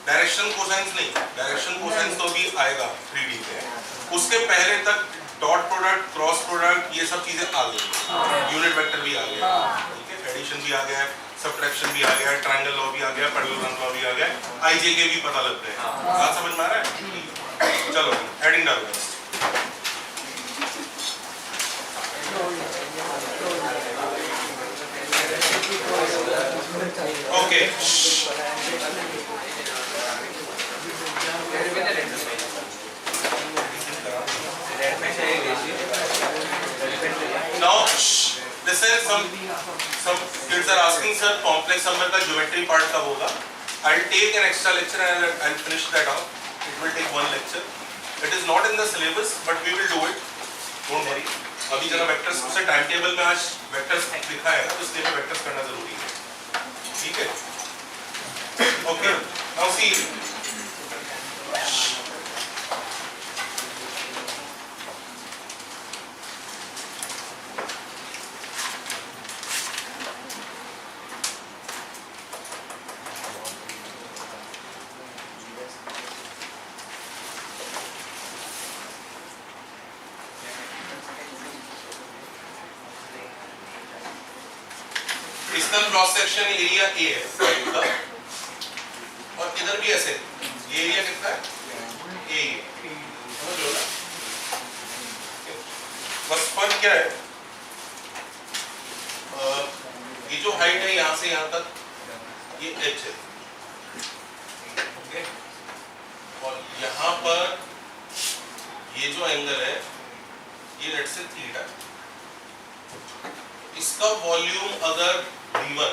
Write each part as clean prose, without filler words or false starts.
Direction cosines नहीं, direction cosines तो भी आएगा 3D में, उसके पहले तक डॉट प्रोडक्ट, क्रॉस प्रोडक्ट, ये सब चीजें आ गई, यूनिट वेक्टर भी आ गया, ठीक है, एडिशन भी आ गया, सब्ट्रैक्शन भी आ गया, ट्रायंगल लॉ भी आ गया, पैरेललोग्राम लॉ भी आ गया, आईजे के भी पता लग गए। बात समझ में आ रहा है? चलो हेडिंग डालो। Okay, now this is some kids are asking, sir, complex number का geometry part कब होगा? I'll take an extra lecture and I'll finish that off. It will take one lecture. It is not in the syllabus, but we will do it. Don't worry. अभी जरा vectors उसे time table में आज vectors लिखा है ना, तो इसलिए मैं वेक्टर्स करना जरूरी है, ठीक है? Okay. Now see. इसका क्रॉस सेक्शन एरिया ए है साइड का, और इधर भी ऐसे ये एरिया कितना है? ए, समझ लो ना? बस फर्क क्या है, ये जो हाइट है यहाँ से यहाँ तक ये h है, ओके, और यहाँ पर ये जो एंगल है ये लेट्स से थीटा, इसका वॉल्यूम अगर V1 है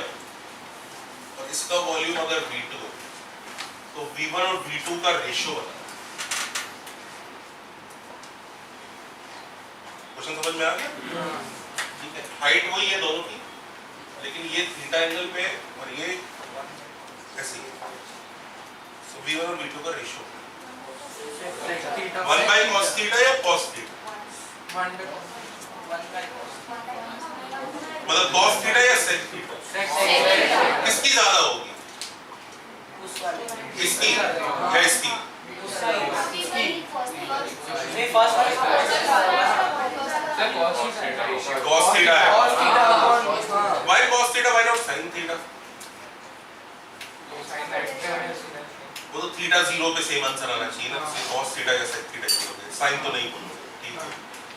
और इसका वॉल्यूम अगर V2 है, तो V1 और V2 का रेशियो बता। क्वेश्चन समझ में आ गया? ठीक है, हाइट वही है दोनों की, लेकिन ये थीटा एंगल पे और ये ऐसी है, so V1 और V2 का रेशियो 1/cos थीटा या cos थीटा, मतलब cos थीटा या sec थीटा, किसकी ज्यादा होगी? इसकी या इसकी? cos थीटा है। Why cos theta? Why not sin theta? वो तो थीटा 0 पे सेम आंसर आना चाहिए ना, cos थीटा या sec थीटा, sin तो नहीं बोलो, ठीक है?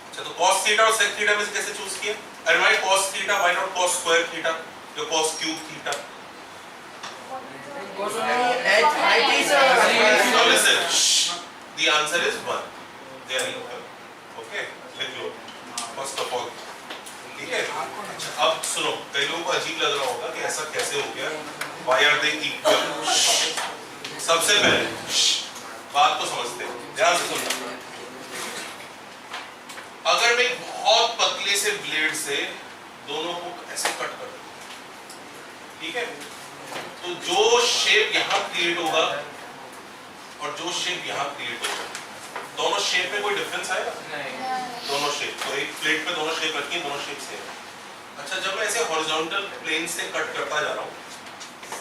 अच्छा, तो cos थीटा और sec थीटा में से कैसे चूज किया? And why cos theta? Why not cos square theta या cos cube theta? Now listen, the answer is 1. They are equal. Okay, लिख लो first of all, ठीक है? अच्छा, अब सुनो, कई लोगों को अजीब लग रहा होगा कि ऐसा कैसे हो गया? Why are they equal? सबसे पहले बात को समझते हैं, ध्यान से सुनना। अगर मैं बहुत पतले से ब्लेड से दोनों को ऐसे कट कर दूं, ठीक है, तो जो शेप यहाँ क्रिएट होगा और जो शेप यहाँ क्रिएट होगा, दोनों शेप में कोई डिफरेंस आएगा? नहीं। दोनों शेप, तो एक प्लेट पे दोनों शेप रखी है, दोनों शेप सेम। अच्छा, जब मैं ऐसे हॉरिजॉन्टल प्लेन से कट करता जा रहा हूँ,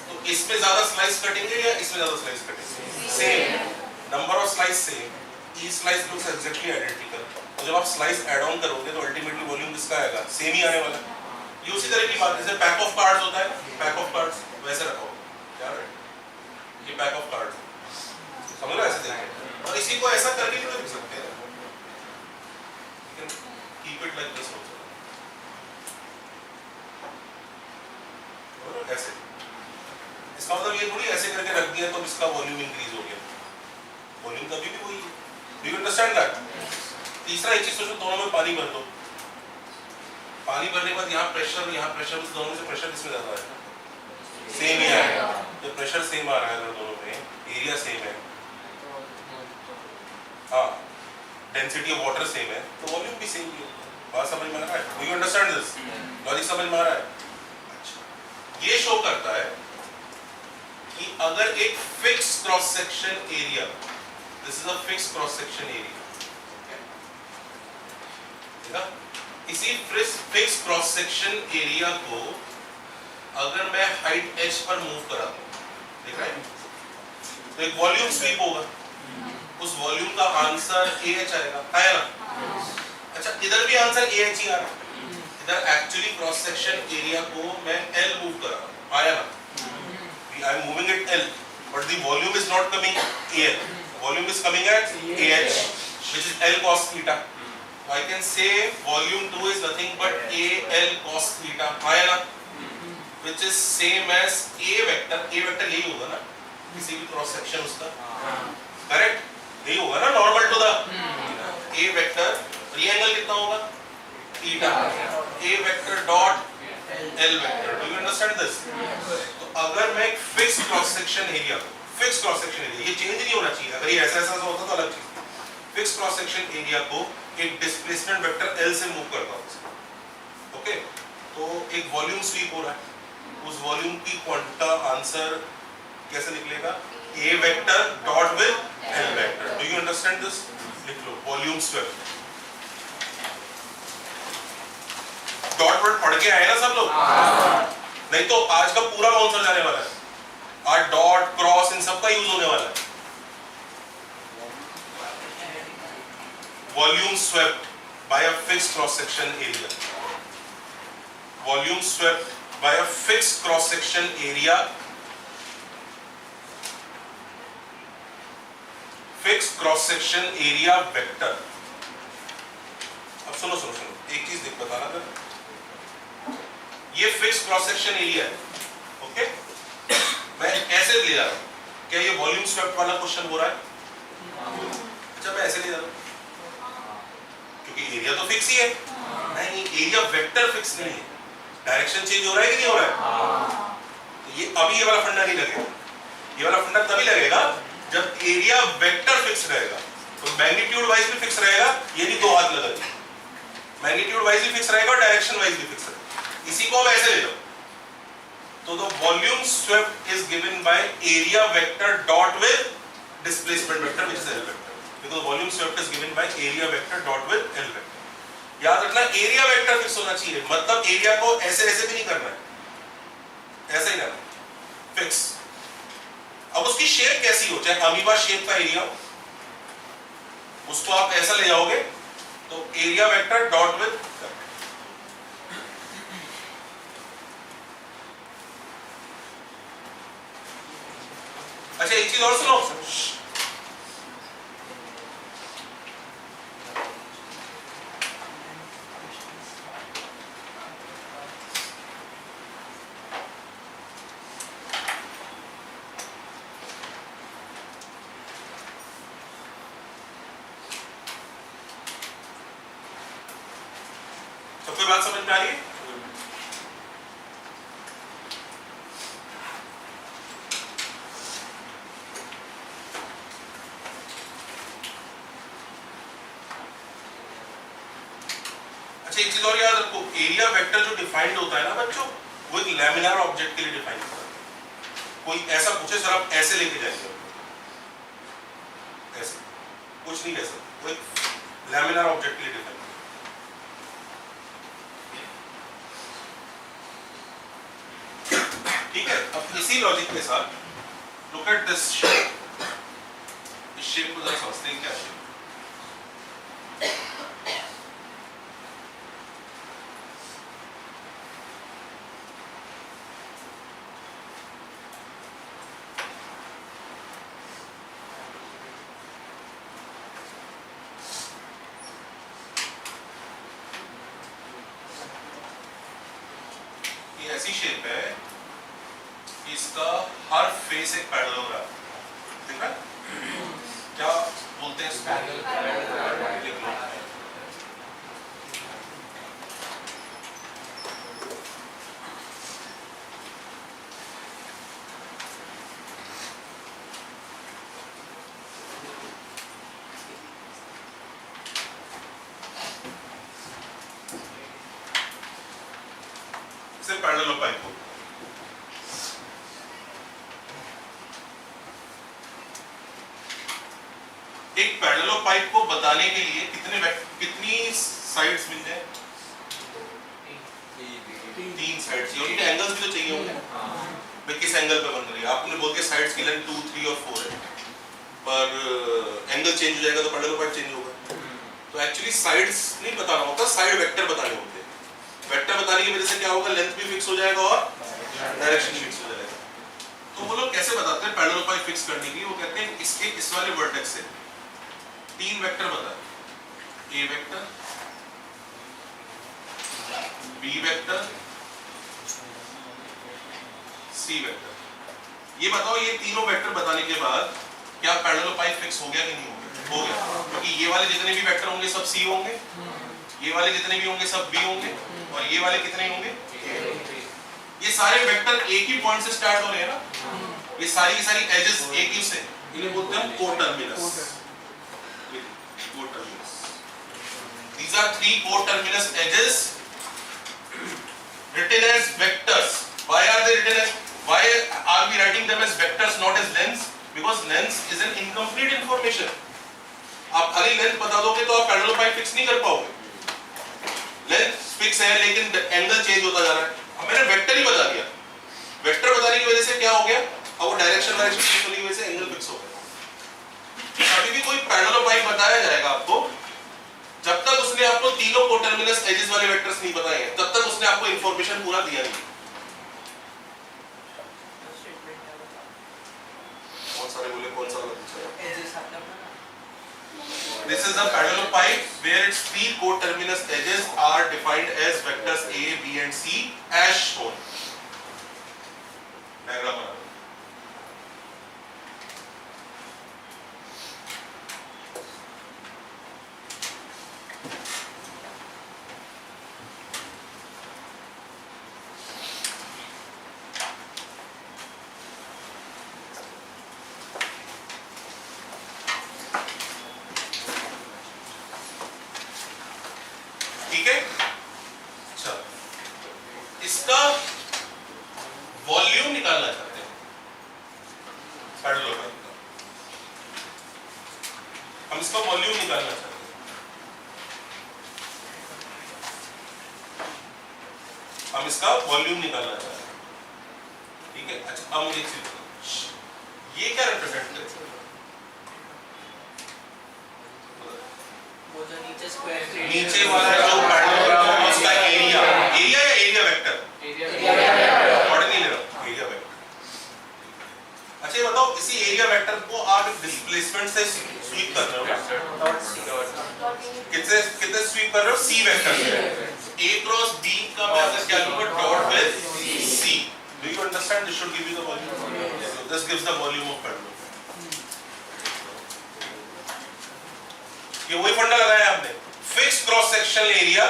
तो इसमें ज्यादा स्लाइस कटेंगे या इसमें ज्यादा स्लाइस कटेंगे? Same, number of slice same, each slice looks exactly identical. तो जब आप स्लाइस ऐड ऑन करोगे तो अल्टीमेटली वॉल्यूम किसका आएगा? सेम ही आने वाला है। ये उसी तरह की बात है, जैसे पैक ऑफ कार्ड्स होता है, पैक ऑफ कार्ड्स वैसे रखो, क्या है ये पैक ऑफ कार्ड्स, समझ लो, ऐसे देखें, और इसी को ऐसा करके भी तो लिख सकते हैं, keep it like this also, ऐसे। इसका मतलब ये थोड़ी ऐसे करके रख दिया तो इसका वॉल्यूम इंक्रीज हो गया, वॉल्यूम कभी भी वही है। Do you understand that? तीसरा एक चीज सोचो, दोनों में पानी भर दो, पानी भरने के बाद यहाँ प्रेशर, उस दोनों से प्रेशर किसमें ज्यादा है? सेम ही आएगा। जब प्रेशर सेम आ रहा है अगर दोनों में, एरिया सेम है, हाँ, डेंसिटी ऑफ वाटर सेम है, तो वॉल्यूम भी सेम ही होगा। बात समझ में आ रहा है? Do you understand this? Logic समझ में आ रहा है? अच्छा, ये शो करता है कि अगर एक fix cross section area, this is a fix cross section area, इसी फिक्स क्रॉस सेक्शन एरिया को अगर मैं हाइट h पर मूव करा दूं, देख रहे हैं, तो एक वॉल्यूम स्वीप होगा, उस वॉल्यूम का आंसर AH आएगा, आया ना? अच्छा इधर भी आंसर AH ही आ रहा है, इधर एक्चुअली क्रॉस सेक्शन एरिया को मैं L मूव कर रहा हूं, आया ना? I am moving it L, but the volume is not coming AL, volume is coming at AH, which is L cos theta. So I can say volume 2 is nothing but AL cos theta, आया ना? Which is same as A vector यही होगा ना किसी भी cross section उसका, correct? यही होगा ना, normal to the A vector, ये एंगल कितना होगा? Theta, A vector dot L vector, do you understand this? तो अगर मैं एक फिक्स क्रॉस सेक्शन एरिया को, फिक्स क्रॉस सेक्शन एरिया, ये चेंज नहीं होना चाहिए, अगर ये ऐसा होता तो अलग चीज, फिक्स क्रॉस सेक्शन एरिया को एक डिस्प्लेसमेंट वेक्टर L से मूव करता हूं, ओके? तो एक वॉल्यूम स्वीप हो रहा है, उस वॉल्यूम की क्वांटिटी आंसर कैसे निकलेगा? A vector dot with L vector, do you understand this? लिख लो वॉल्यूम स्वीप, डॉट वर्ड पढ़ के आए ना सब लोग? नहीं तो आज का पूरा कॉन्सेप्ट जाने वाला है, आज डॉट क्रॉस इन सब का यूज होने वाला है। Volume swept by a fixed cross section area, volume swept by a fixed cross section area, fixed cross section area vector. अब सुनो सुनो सुनो, एक चीज देख बताना जरा, ये फिक्स्ड क्रॉस सेक्शन एरिया है, ओके? मैं ऐसे ले जा रहा हूं, क्या ये वॉल्यूम स्वेप्ट वाला क्वेश्चन हो रहा है? अच्छा मैं ऐसे ले जा रहा हूं क्योंकि एरिया तो फिक्स ही है, नहीं एरिया वेक्टर फिक्स नहीं है, डायरेक्शन चेंज हो रहा है कि नहीं हो रहा है? तो ये अभी ये वाला फंडा नहीं लगेगा, ये वाला फंडा तभी लगेगा जब एरिया वेक्टर फिक्स रहेगा, तो मैग्नीट्यूड वाइज भी फिक्स रहेगा, ये नहीं दो हाथ लगा दिए, मैग्नीट्यूड वाइज भी फिक्स रहेगा और डायरेक्शन वाइज भी फिक्स रहेगा। इसी को हम ऐसे ले लो, तो the volume swept is given by area vector dot with displacement vector which is L vector, because volume swept is given by area vector dot with L vector. याद रखना एरिया वेक्टर फिक्स होना चाहिए, मतलब area को ऐसे ऐसे भी नहीं करना है, ऐसे ही करना है फिक्स। अब उसकी शेप कैसी हो, चाहे अमीबा शेप का एरिया हो, उसको आप ऐसा ले जाओगे तो एरिया वेक्टर डॉट विद, अच्छा एक चीज और सुनो, सबको बात समझ में आ रही है? अच्छा एक चीज और याद रखो, एरिया वेक्टर जो डिफाइंड होता है ना बच्चों, वो एक लैमिनार ऑब्जेक्ट के लिए डिफाइंड होता है। कोई ऐसा पूछे सर आप ऐसे लेके जाएंगे, ऐसे कुछ नहीं कह सकते, वो एक लैमिनार ऑब्जेक्ट के लिए डिफाइंड। ठीक है, अब इसी लॉजिक के साथ लुक एट दिस शेप, इस शेप को जरा समझते हैं क्या शेप। ऐसी शेप है, इसका हर फेस एक पैरेललोग्राम, ठीक है? क्या बोलते हैं इसको? लिख लो। पैरेलल पाइप को एक पैरेलल पाइप को बताने के लिए कितनी साइड्स मिल जाए? 3 साइड्स, यूनिट एंगल्स भी तो चाहिए होंगे। वे किस एंगल पे बन रही है। आपने बोल के साइड्स की लेंथ 2, 3 और 4 है, पर एंगल चेंज हो जाएगा तो पैरेलल पॉइंट चेंज होगा। तो एक्चुअली साइड्स नहीं बताना होता, साइड वेक्टर बताने होते हैं। वेक्टर बताने की वजह से क्या होगा, लेंथ भी फिक्स हो जाएगा और डायरेक्शन भी फिक्स हो जाएगा। तो वो लोग कैसे बताते हैं पैरेलल पॉइंट फिक्स करने की, वो कहते हैं इसके इस वाले वर्टेक्स से 3 वेक्टर बताए, ए vector, B vector, C vector. ये बताओ ये तीनों वेक्टर बताने के बाद क्या पैरेलल पाई फिक्स हो गया कि नहीं हो गया? हो गया, क्योंकि ये वाले जितने भी वेक्टर होंगे सब सी होंगे, ये वाले जितने भी होंगे सब बी होंगे, और ये वाले कितने होंगे? ये सारे वेक्टर एक ही पॉइंट से स्टार्ट हो रहे हैं ना, ये सारी की सारी एजेस एक ही से, इन्हें बोलते हैं कोटर्मिनस। These are 3 coterminous edges written as vectors. Why are they written as? Why are we writing them as vectors, not as lengths? Because length is an incomplete information. आप खाली लेंथ बता दोगे तो आप पैरेलल पाई फिक्स नहीं कर पाओगे। Length fix है लेकिन एंगल चेंज होता जा रहा है। अब मैंने वेक्टर ही बता दिया, वेक्टर बताने की वजह से क्या हो गया, अब वो डायरेक्शन चेंज होने की वजह से एंगल फिक्स हो गया। अभी भी कोई पैरेलल पाई बताया जाएगा आपको, जब तक उसने आपको तीनों कोटर्मिनस एजेस वाले वेक्टर्स नहीं बताए हैं, तब तक उसने आपको इंफॉर्मेशन पूरा दिया नहीं। कौन सारे बोले, कौन सा वाला पूछा? एजेस आपने बोला। This is a parallel pipe where its 3 coterminous edges are defined as vectors A, B and C as shown. Diagram बना। ठीक है, अच्छा इसका वॉल्यूम निकालना चाहते हैं पैरेलल पाइप का, हम इसका वॉल्यूम निकालना चाहते हैं। हम इसका वॉल्यूम निकालना चाहते हैं, ठीक है। अच्छा अब मुझे एक चीज बताओ, ये क्या रिप्रेजेंट करता है? नीचे वाला जो पैरेलल उसका एरिया, एरिया या एरिया वेक्टर? पढ़ नहीं ले रहा, एरिया वेक्टर। अच्छा ये बताओ, इसी एरिया वेक्टर को आप डिस्प्लेसमेंट से स्वीप कर रहे हो, कितने स्वीप कर रहे हो? सी वेक्टर से। ए क्रॉस बी का मैं अगर क्या लूंगा, dot with C. Do you understand? This should give you the volume, this gives the volume of parallel. ये वही फंडा लगाया आपने, fixed cross sectional area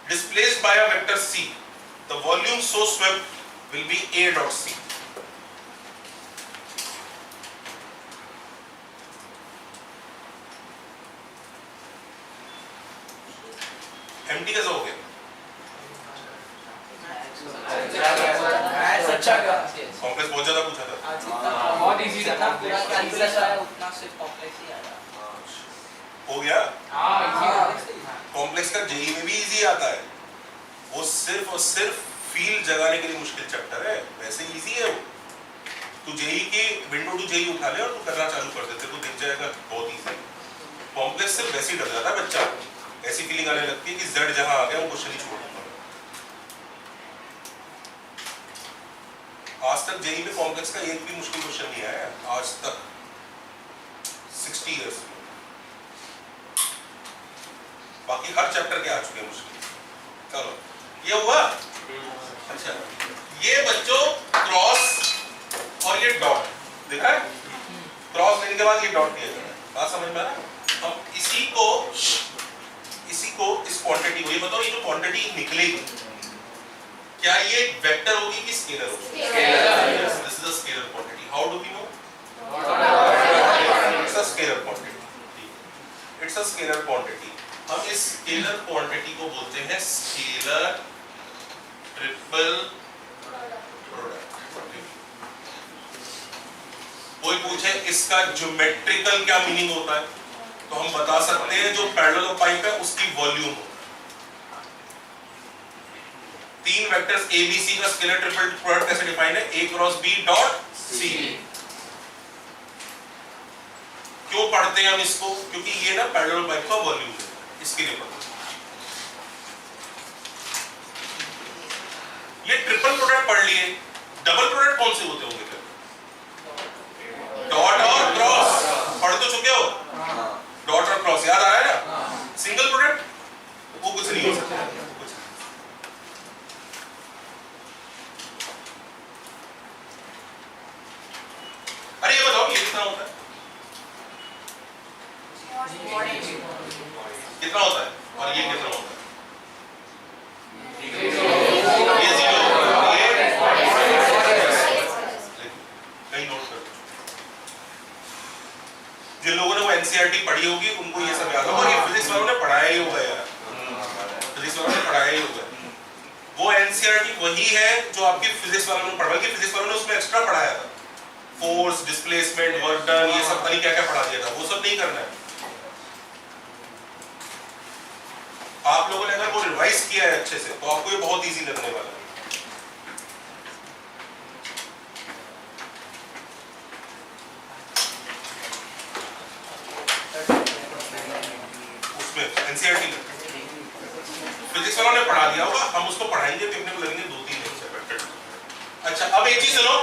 displaced by a vector c, the volume so swept will be A dot c. empty कैसा हो गया? Complex बहुत ज्यादा पूछा था, बहुत इजी था, पूरा कैलकुलस आया उतना सिर्फ कॉम्प्लेक्स ही आया। हो गया। कॉम्प्लेक्स का जेई में भी इजी आता है, वो सिर्फ और सिर्फ फील्ड जगाने के लिए मुश्किल चैप्टर है, वैसे इजी है वो। तू जेई की विंडो टू जेई उठा ले और तू करना चालू कर दे, तेरे को दिख जाएगा बहुत इजी। कॉम्प्लेक्स से वैसे ही डर जाता है बच्चा, ऐसी फीलिंग आने लगती है कि जेड जहां आ गया वो क्वेश्चन ही छोड़ दूंगा। आज तक जेई में कॉम्प्लेक्स का एक भी मुश्किल क्वेश्चन नहीं आया आज तक 60 इयर्स में। बाकी हर चैप्टर के आ चुके हैं मुश्किल। चलो ये हुआ। अच्छा ये बच्चों क्रॉस और ये डॉट देखा है, क्रॉस लेने के बाद ये डॉट दिया जाता है, बात समझ में आ रहा है? अब इसी को इस क्वांटिटी को ये बताओ, ये जो क्वांटिटी निकलेगी क्या ये वेक्टर होगी कि स्केलर होगी? Scalar. This is a scalar quantity. How do we know? It's a scalar quantity. It's a scalar quantity. हम इस स्केलर क्वांटिटी को बोलते हैं स्केलर ट्रिपल प्रोडक्ट। कोई पूछे इसका ज्योमेट्रिकल क्या मीनिंग होता है, तो हम बता सकते हैं जो पैरेलल पाइप है उसकी वॉल्यूम हो। तीन वेक्टर्स ए बी सी का स्केलर ट्रिपल प्रोडक्ट कैसे डिफाइंड है? a cross b dot c। क्यों पढ़ते हैं हम इसको? क्योंकि ये ना पैरेलल पाइप का वॉल्यूम है, इसके लिए पढ़ते हैं। ये ट्रिपल प्रोडक्ट पढ़ लिए, डबल प्रोडक्ट कौन से होते होंगे फिर? डॉट और क्रॉस पढ़ तो चुके हो, डॉट और क्रॉस याद आ रहा है ना? सिंगल प्रोडक्ट वो कुछ नहीं हो सकता। अरे ये बताओ ये कितना होता है? कितना होता है? और ये कितना होता है? ये जीरो, कहीं नोट कर। जिन लोगों ने वो एनसीईआरटी पढ़ी होगी उनको ये सब याद होगा, और ये फिजिक्स वालों ने पढ़ाया ही होगा यार, फिजिक्स वालों ने पढ़ाया ही होगा। वो एनसीईआरटी वही है जो आपकी फिजिक्स वालों ने पढ़ाया, कि फिजिक्स वालों ने उसमें एक्स्ट्रा पढ़ाया था, फोर्स, डिस्प्लेसमेंट, वर्क डन, ये सब नहीं क्या क्या पढ़ा दिया था, वो सब नहीं करना है। आप लोगों ने अगर वो रिवाइज किया है अच्छे से तो आपको ये बहुत इजी लगने वाला है। उसमें एनसीईआरटी में फिजिक्स वालों ने पढ़ा दिया होगा, हम उसको पढ़ाएंगे भी, अपने को लगेंगे 2-3 लेक्चर। अच्छा अब एक चीज सुनो,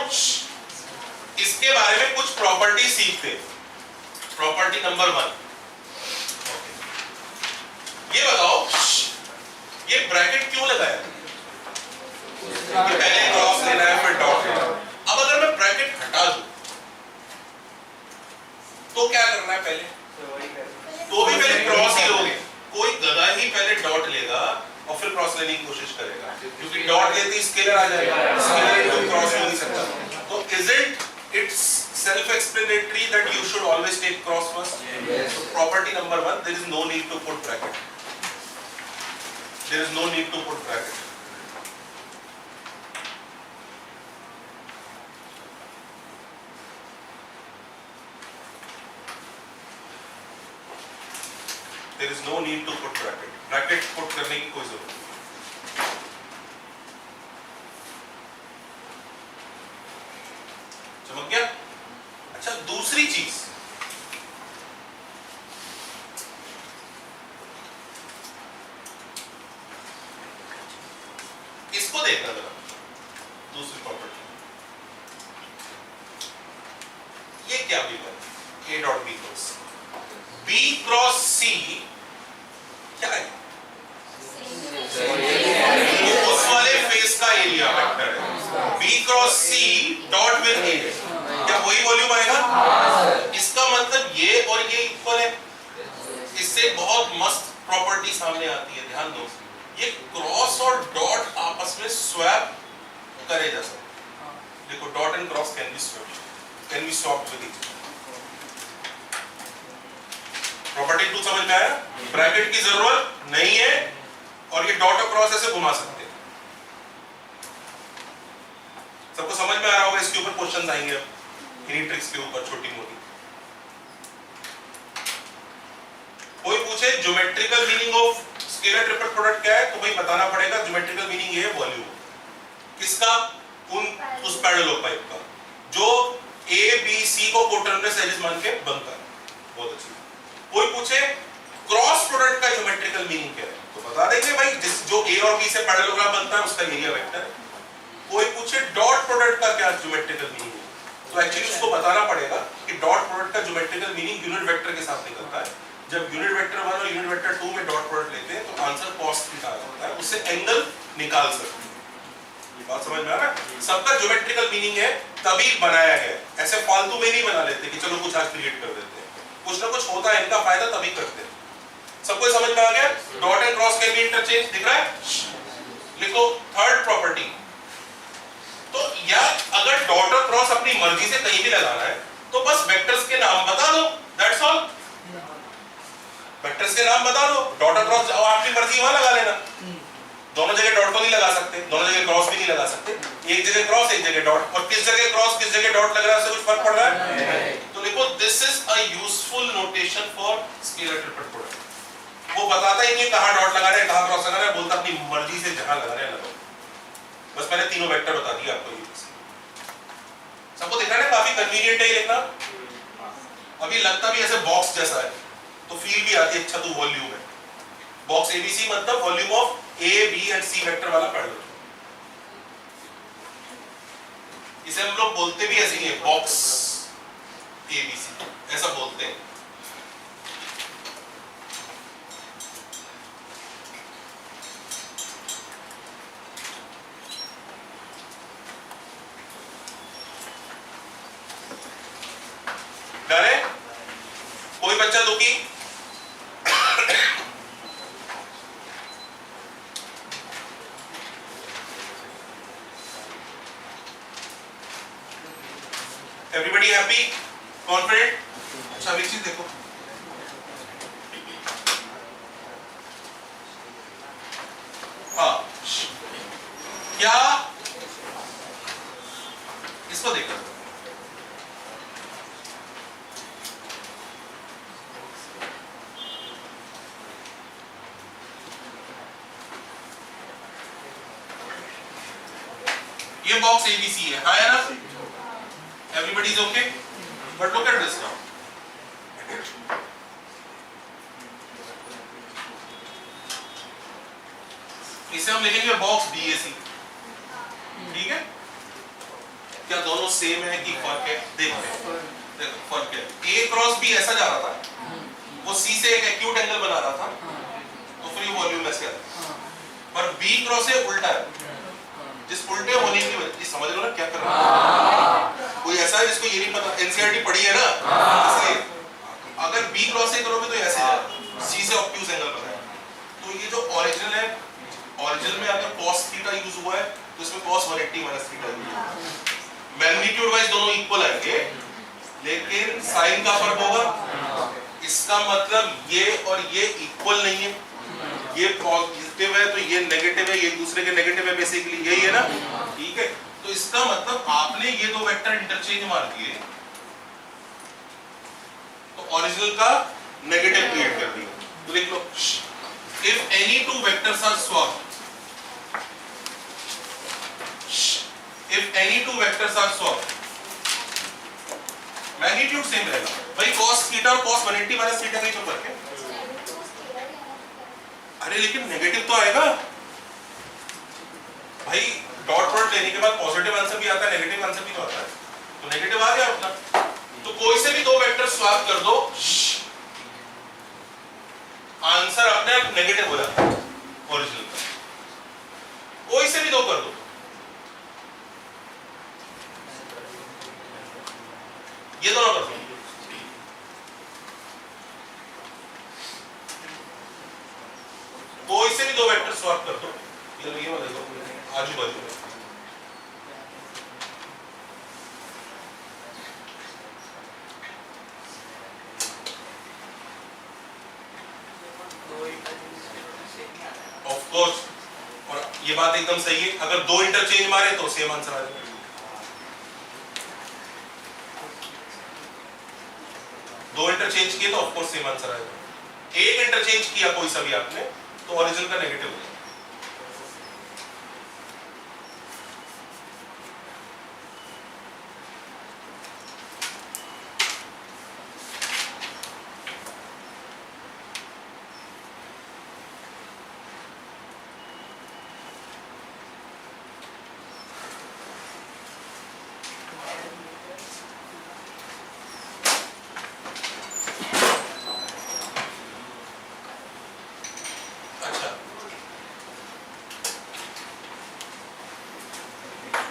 इसके बारे में कुछ प्रॉपर्टी सीखते हैं। प्रॉपर्टी नंबर 1, ये बताओ ये ब्रैकेट क्यों लगाया? पहले क्रॉस लेना है फिर डॉट लेना है। अब अगर मैं ब्रैकेट हटा दूं तो क्या करना है? पहले तो भी पहले क्रॉस ही लोगे, कोई गधा ही पहले डॉट लेगा और फिर क्रॉस लेने की कोशिश करेगा, क्योंकि डॉट लेते ही स्केलर आ जाएगा, स्केलर इनटू क्रॉस हो नहीं सकता। तो isn't it self-explanatory that you should always take cross first? Yes. So property number 1, there is no need to put bracket. There is no need to put bracket. There is no need to put bracket. Bracket put करने की कोई जरूरत नहीं। समझ गया? अच्छा दूसरी चीज, इसको देखना जरा, दूसरी प्रॉपर्टी ये क्या भी है? a dot b cross b cross c क्या है? उस वाले फेस का एरिया वेक्टर है। b cross c dot with a, क्या वही वॉल्यूम आएगा? इसका मतलब ये और ये इक्वल है। इससे बहुत मस्त प्रॉपर्टी सामने आती है, ध्यान दो, ये क्रॉस और डॉट आपस में स्वैप करे जा सकते। देखो dot and cross can be swapped with each. Property 2 समझ में आया? ब्रैकेट की जरूरत नहीं है और ये डॉट और क्रॉस ऐसे घुमा सकते हैं। सबको समझ में आ रहा होगा? इसके ऊपर क्वेश्चंस आएंगे अब, इन्हीं ट्रिक्स के ऊपर छोटी मोटी। कोई पूछे geometrical meaning of scalar triple product क्या है, तो भाई बताना पड़ेगा ज्योमेट्रिकल मीनिंग ये है वॉल्यूम किसका? उस पैरेलल पाइप का जो ए बी सी को कोटरनस एजेस मान के बनता है। बहुत अच्छी। कोई पूछे क्रॉस प्रोडक्ट का ज्योमेट्रिकल मीनिंग क्या है, तो बता देंगे भाई जो ए और बी से पैरेललोग्राम बनता है उसका एरिया वेक्टर है। कोई पूछे डॉट प्रोडक्ट का क्या ज्योमेट्रिकल मीनिंग है, तो एक्चुअली उसको बताना पड़ेगा कि डॉट प्रोडक्ट का ज्योमेट्रिकल मीनिंग यूनिट वेक्टर के साथ निकलता है। जब यूनिट वेक्टर 1 और यूनिट वेक्टर 2 में डॉट प्रोडक्ट लेते हैं तो आंसर cos थीटा होता है, उससे एंगल निकाल सकते हैं। ये बात समझ में आ रहा है? सबका ज्योमेट्रिकल मीनिंग है तभी बनाया गया, ऐसे फालतू में नहीं बना लेते कि चलो कुछ आज क्रिएट कर देते हैं। कुछ ना कुछ होता है, इनका फायदा तभी करते हैं। सबको समझ में आ गया? Dot and cross can be interchange, दिख रहा है? लिखो थर्ड प्रॉपर्टी। तो यार अगर डॉट और क्रॉस अपनी मर्जी से कहीं भी लगाना है तो बस वेक्टर्स के नाम बता दो, दैट्स ऑल। वेक्टर्स के नाम बता दो, डॉट और क्रॉस आपकी मर्जी वहां लगा लेना। दोनों जगह डॉट तो नहीं लगा सकते, दोनों जगह क्रॉस भी नहीं लगा सकते, एक जगह क्रॉस एक जगह डॉट, और किस जगह क्रॉस किस जगह डॉट लग रहा है उससे कुछ फर्क पड़ रहा है? तो देखो this is a useful notation for scalar triple product. वो बताता ही नहीं कहां डॉट लगा रहे हैं कहां क्रॉस लगा रहे हैं, बोलता अपनी मर्जी से जहां लगा रहे हैं लगाओ। मैंने तीनों वेक्टर बता दिए आपको। सबको देखा ना, काफी कन्वीनियंट है ये लिखना। अभी लगता भी ऐसे बॉक्स जैसा है तो फील भी आती है, अच्छा तो वॉल्यूम है। बॉक्स एबीसी मतलब volume of A B and C vector वाला पढ़ लो। इसे हम लोग बोलते भी ऐसे ही है, बॉक्स एबीसी ऐसा बोलते हैं। डर है कोई बच्चा दुखी? Everybody happy, confident? अच्छा एक चीज देखो, हाँ क्या इसको देखो, ये बॉक्स एबीसी है, हाँ ना? Everybody is okay, but look at this now. इसे हम लिखेंगे बॉक्स BAC, ठीक है? क्या दोनों सेम है कि फर्क है? देखो फर्क है। A क्रॉस B ऐसा जा रहा था, वो C से एक एक्यूट एंगल बना रहा था, तो फिर ये वॉल्यूम ऐसे आता है। पर B क्रॉस से उल्टा है, जिस उल्टे होने की वजह, समझ लो ना क्या कर रहा है। कोई ऐसा है जिसको ये नहीं पता, एनसीईआरटी पढ़ी है ना, इसलिए अगर B क्रॉस से करोगे तो ऐसे जाएगा, C से ऑब्ट्यूज एंगल बनाएगा। तो ये जो ओरिजिनल है, ओरिजिनल में अगर cos थीटा यूज हुआ है तो इसमें cos 180 माइनस थीटा यूज हुआ है। मैग्नीट्यूड वाइज दोनों इक्वल आएंगे, लेकिन साइन का फर्क होगा। इसका मतलब ये और ये इक्वल नहीं है, ये पॉजिटिव है तो ये नेगेटिव है, ये दूसरे के नेगेटिव है, बेसिकली यही है ना, ठीक है? तो इसका मतलब आपने ये दो वेक्टर इंटरचेंज मार दिए तो ओरिजिनल का नेगेटिव क्रिएट कर दिया। तो देख लो, if any two vectors are swapped, if any two vectors are swapped, magnitude same रहेगा भाई। cos थीटा और cos 180 माइनस थीटा का ही तो फर्क है। अरे लेकिन नेगेटिव तो आएगा भाई, डॉट प्रोडक्ट लेने के बाद पॉजिटिव आंसर भी आता है, नेगेटिव आंसर भी तो आता है, तो नेगेटिव आ गया अपना। तो कोई से भी दो वेक्टर स्वैप कर दो, आंसर अपने आप नेगेटिव हो जाता है ओरिजिनल का। कोई से भी दो कर दो, ये दोनों कर दो, कोई से भी दो वेक्टर स्वैप कर दो, ये वाला देखो आजू बाजू में, ऑफ कोर्स। और ये बात एकदम सही है, अगर दो इंटरचेंज मारे तो सेम आंसर आ जाएगा। दो इंटरचेंज किए तो ऑफ कोर्स सेम आंसर आएगा। एक इंटरचेंज किया कोई सा भी आपने तो ओरिजिनल का नेगेटिव हो जाएगा।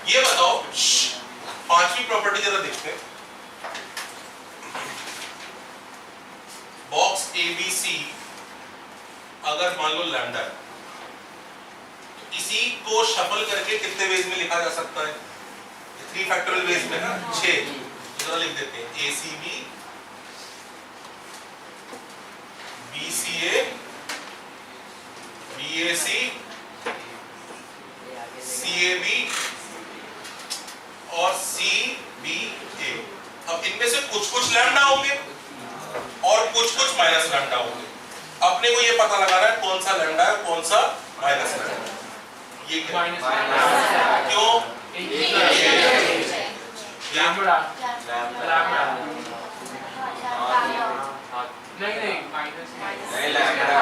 ये बताओ, पांचवी प्रॉपर्टी जरा देखते हैं। बॉक्स एबीसी अगर मान लो लैम्डा है, तो इसी को शफल करके कितने वेज में लिखा जा सकता है? 3 फैक्टोरियल वेज में ना, 6। जरा लिख देते हैं, एसीबी, बीसीए, बीएसी, सीएबी और CBA। अब इनमें से कुछ कुछ लैम्डा होंगे और कुछ कुछ माइनस लैम्डा होंगे। अपने को ये पता लगाना है कौन सा लैम्डा है कौन सा माइनस लैम्डा। ये क्या है? माइनस क्यों? लैम्बडा लैम्बडा नहीं माइनस नहीं लैम्बडा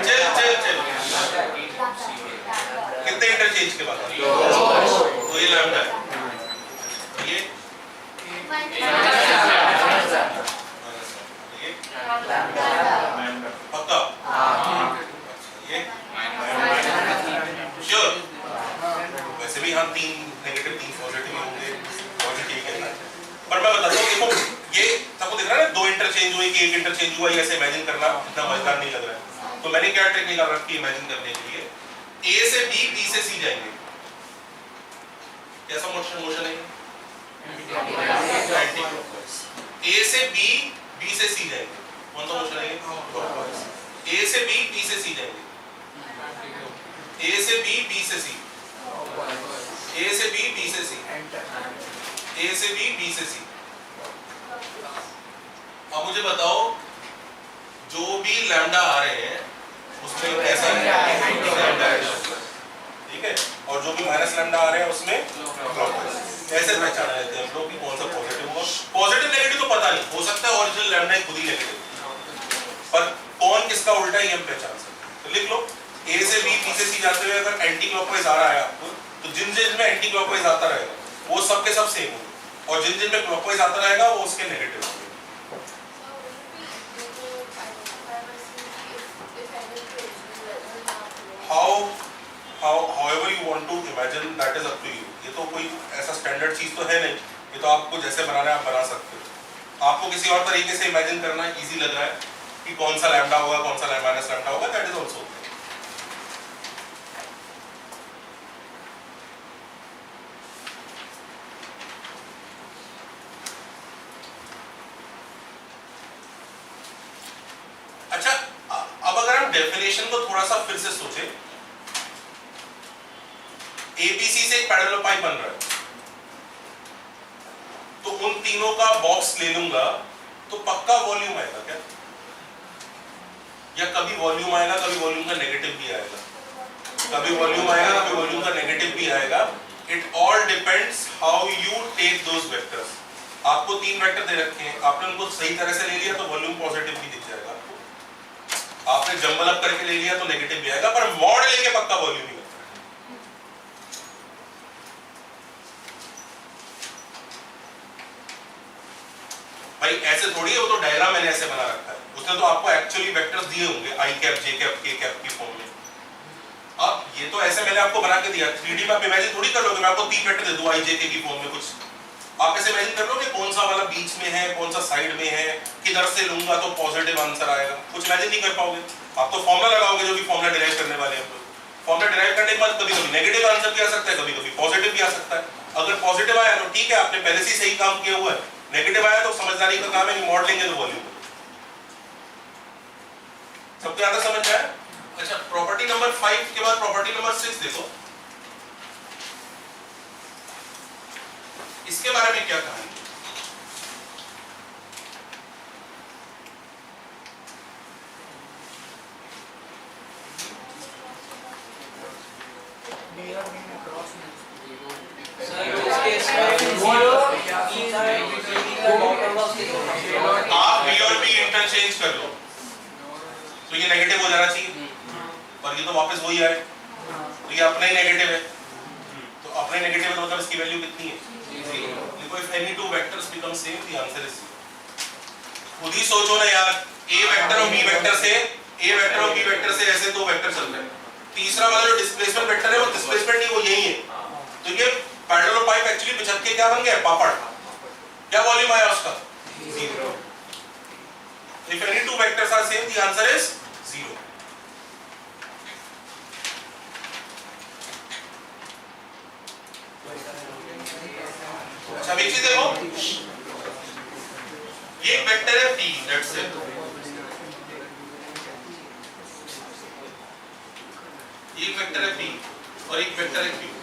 चल कितने इंटरचेंज के बाद तो ये लैम्बडा है, ये पक्का? ये श्योर? वैसे भी हम 3 नेगेटिव 3 पॉजिटिव होंगे, पॉजिटिव कहना है। पर मैं बताता हूँ, देखो ये सबको दिख रहा है ना, 2 इंटरचेंज हुए कि 1 इंटरचेंज हुआ, ये ऐसे इमेजिन करना इतना मजेदार नहीं लग रहा है। तो मैंने क्या ट्रिक निकाल रखी है इमेजिन करने के लिए, A से B, B से C जाएंगे, कैसा मोशन है? A से B, B से C जाएंगे, कौन सा मोशन है? A से B, B से C जाएंगे, A से B, B से C, A से B, B से C, A से B, B से C। अब मुझे बताओ, जो भी लैम्डा आ रहे हैं उसमें कैसा है? ठीक है, और जो भी माइनस लैम्डा आ रहे हैं उसमें कैसे पहचान लेते हैं हम लोग कि कौन सा पॉजिटिव होगा? पॉजिटिव नेगेटिव तो पता नहीं, हो सकता है ओरिजिनल लैम्डा खुद ही नेगेटिव, पर कौन किसका उल्टा है ये हम पहचान सकते हैं। तो लिख लो, A से B, B से C जाते हुए अगर एंटी क्लॉकवाइज आ रहा है आपको, तो जिन जिन में एंटी क्लॉकवाइज आता रहेगा वो सब के सब सेम होंगे, और जिन जिन में क्लॉकवाइज आता रहेगा वो उसके नेगेटिव होंगे। However you want to imagine, that is up to you। ये तो कोई ऐसा स्टैंडर्ड चीज तो है नहीं, ये तो आपको जैसे बनाना है आप बना सकते हो। आपको किसी और तरीके से इमेजिन करना इजी लग रहा है कि कौन सा लैम्डा होगा, कौन सा माइनस लैम्डा होगा, दैट इज आल्सो। अच्छा, अब अगर हम डेफिनेशन को थोड़ा सा फिर से सोचे, ABC से एक पैरेलल पाइप बन रहा है, तो उन तीनों का बॉक्स ले लूंगा तो पक्का वॉल्यूम आएगा क्या? या कभी वॉल्यूम आएगा, कभी वॉल्यूम का नेगेटिव भी आएगा, कभी वॉल्यूम आएगा, कभी वॉल्यूम का नेगेटिव भी आएगा। It all depends how you take those vectors. आपको 3 वेक्टर दे रखे हैं, आपने उनको सही तरह से ले लिया तो वॉल्यूम पॉजिटिव भी दिख जाएगा आपको, आपने जंबल अप करके ले लिया तो नेगेटिव भी आएगा, पर मॉड लेके पक्का वॉल्यूम ही। भाई ऐसे थोड़ी है, वो तो डायग्राम मैंने ऐसे बना रखा है, उसने तो आपको एक्चुअली वेक्टर्स दिए होंगे i cap, j cap, k cap की फॉर्म में। अब ये तो ऐसे मैंने आपको बना के दिया, 3D में आप इमेजिन थोड़ी कर लोगे, मैं आपको 3 वेक्टर दे दूं i j k की फॉर्म में, कुछ आप कैसे इमेजिन कर लोगे कौन सा वाला बीच में है, कौन सा साइड में है, किधर से लूंगा तो पॉजिटिव आंसर आएगा, कुछ इमेजिन नहीं कर पाओगे। आप तो फॉर्मूला लगाओगे, जो भी फॉर्मूला डिराइव करने वाले हैं, फॉर्मूला डिराइव करने के बाद कभी कभी नेगेटिव आंसर भी आ सकता है, कभी कभी पॉजिटिव भी आ सकता है। अगर पॉजिटिव आया तो ठीक है, आपने पहले से सही काम किया हुआ है, नेगेटिव आया तो समझदारी का काम है कि मॉडलिंग है तो वॉल्यूम। सबको ज्यादा समझ आया? अच्छा, प्रॉपर्टी नंबर 5 के बाद प्रॉपर्टी नंबर 6 देखो, इसके बारे में क्या कहा? आप बी और बी इंटरचेंज कर लो तो ये नेगेटिव हो जाना चाहिए, और ये तो वापस वही आए, तो ये अपना ही नेगेटिव है, तो अपना ही नेगेटिव है तो मतलब इसकी वैल्यू कितनी है? देखो, if any two vectors become same, the answer is 0। खुद ही सोचो ना यार, a वेक्टर और b वेक्टर से ऐसे 2 वेक्टर चल रहे हैं, तीसरा वाला जो डिस्प्लेसमेंट वेक्टर है वो डिस्प्लेसमेंट नहीं, वो यही है, तो ये पैरेलल पाइप एक्चुअली बिछक के क्या बन गया? पापड़। क्या वॉल्यूम आया उसका? 0। If any two vectors are same, the answer is 0। अच्छा, अब एक चीज देखो, ये एक वेक्टर है p, लेट्स से, ये एक वेक्टर है p और एक वेक्टर है q।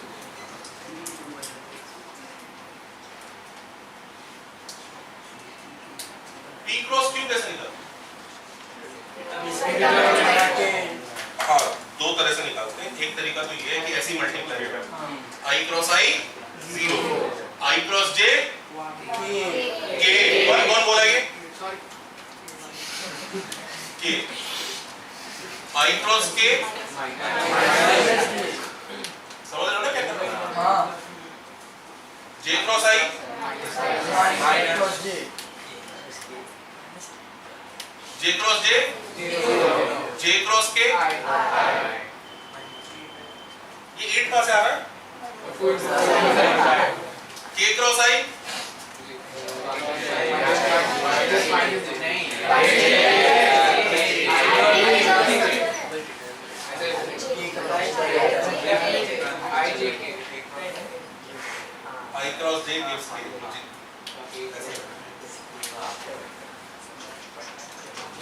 p क्रॉस q कैसे निकला? तरह से निकालते हैं। एक तरीका तो ये है कि ऐसे ही मल्टीप्लाई आई क्रॉस आई 0, आई क्रॉस जे के, वन कौन बोला ये के, आई क्रॉस के, समझ रहे हो ना क्या कर रहे हैं? जे क्रॉस आई, जे क्रॉस जे, जे क्रॉस के, ये 8 कहां से आ रहा है? के क्रॉस आई, आई क्रॉस जे गिव्स के,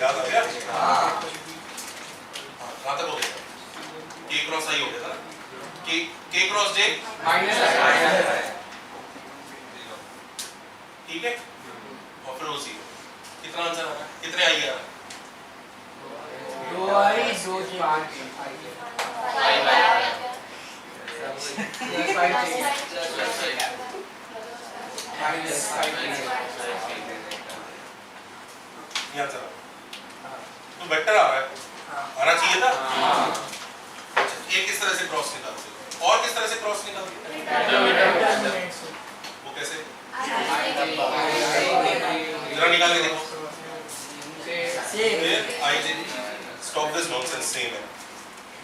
याद आ गया? कहां तक हो गया? के क्रॉस आई हो गया था, के क्रॉस जे ठीक है, और फिर उसी कितना आंसर आ रहा है, कितने आई आ रहा है? 2 आई 2 जे ये आंसर तो बेटर आ रहा है, आना चाहिए था। ये किस तरह से क्रॉस निकालते हो, और किस तरह से क्रॉस निकालते हो? वो कैसे, जरा निकाल के देखो। I j, stop this nonsense, same है,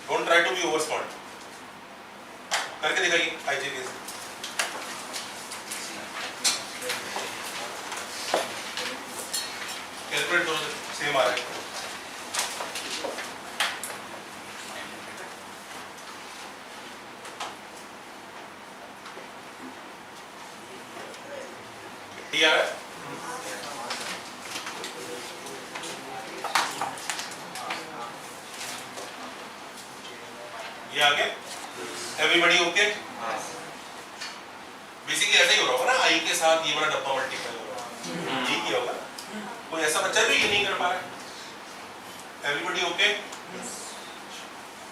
don't try to be over smart, करके दिखाइए आई जे कैसे। कैलकुलेट करो, सेम आ रहा है। ये आ रहा है, ये आ गया। Everybody okay? बेसिकली ऐसा ही हो रहा होगा ना, आई के साथ ये वाला डब्बा मल्टीप्लाई हो रहा है, ये क्या होगा? कोई ऐसा बच्चा भी ये नहीं कर पा रहा है? Everybody okay?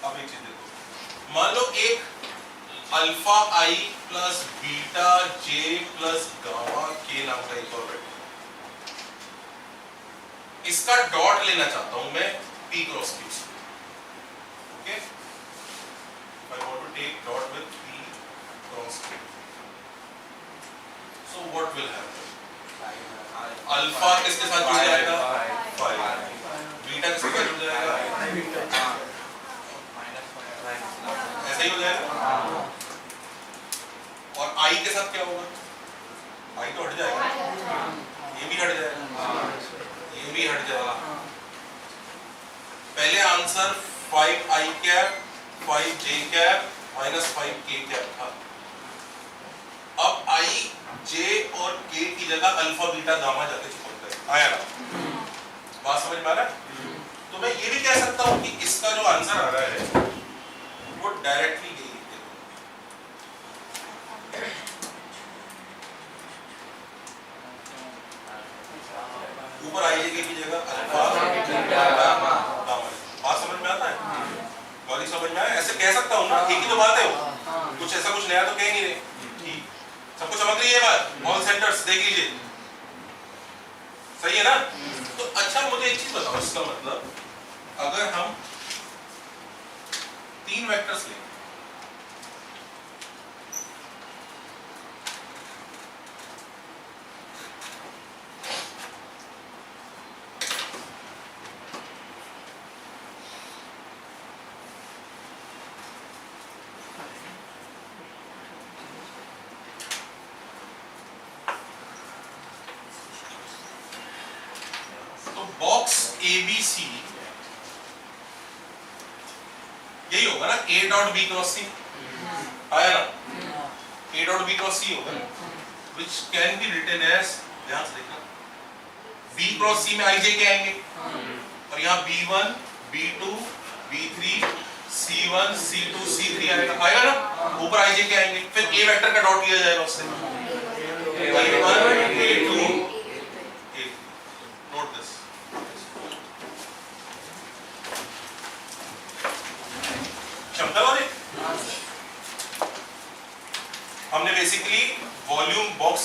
अब एक चीज देखो, मान लो एक अल्फा आई प्लस बीटा जे प्लस गामा के नाम का एक और वेक्टर, इसका डॉट लेना चाहता हूं मैं पी क्रॉस क्यू से, okay? I want to take dot with p cross q. So what will happen? Alpha किसके साथ जुड़ जाएगा? 5. बीटा किसके साथ जुड़ जाएगा? ऐसा ही हो जाएगा। और आई के साथ क्या होगा? आई तो हट जाएगा, ये भी हट जाएगा, ये भी हट जाएगा। पहले answer 5i cap 5j cap minus 5k cap था। अब i, j और k की जगह अल्फा बीटा गामा जाके चिपक गए, आया ना? बात समझ में आ रहा है? तो मैं ये भी कह सकता हूं कि इसका जो आंसर आ रहा है वो डायरेक्टली यही लिख देगा, ऊपर i j की जगह अल्फा बीटा गामा। बात समझ में आता है? लॉजिक समझ में आया? ऐसे कह सकता हूँ ना, एक ही तो बात है वो, कुछ ऐसा कुछ नया तो कह नहीं रहे। ठीक, सबको समझ रही है बात? ऑल सेंटर्स देख लीजिए, सही है ना? तो अच्छा मुझे एक चीज बताओ, इसका मतलब अगर हम 3 वेक्टर्स लें, बॉक्स ABC यही होगा ना, A dot B cross C आया ना? A dot B cross C होगा, which can be written as, ध्यान से देखना, B क्रॉस C में i j के आएंगे और यहाँ B1 B2 B3 C1 C2 C3 आएगा ना? ऊपर i j के आएंगे, फिर A वेक्टर का डॉट लिया जाएगा उससे, A1 A2 note this.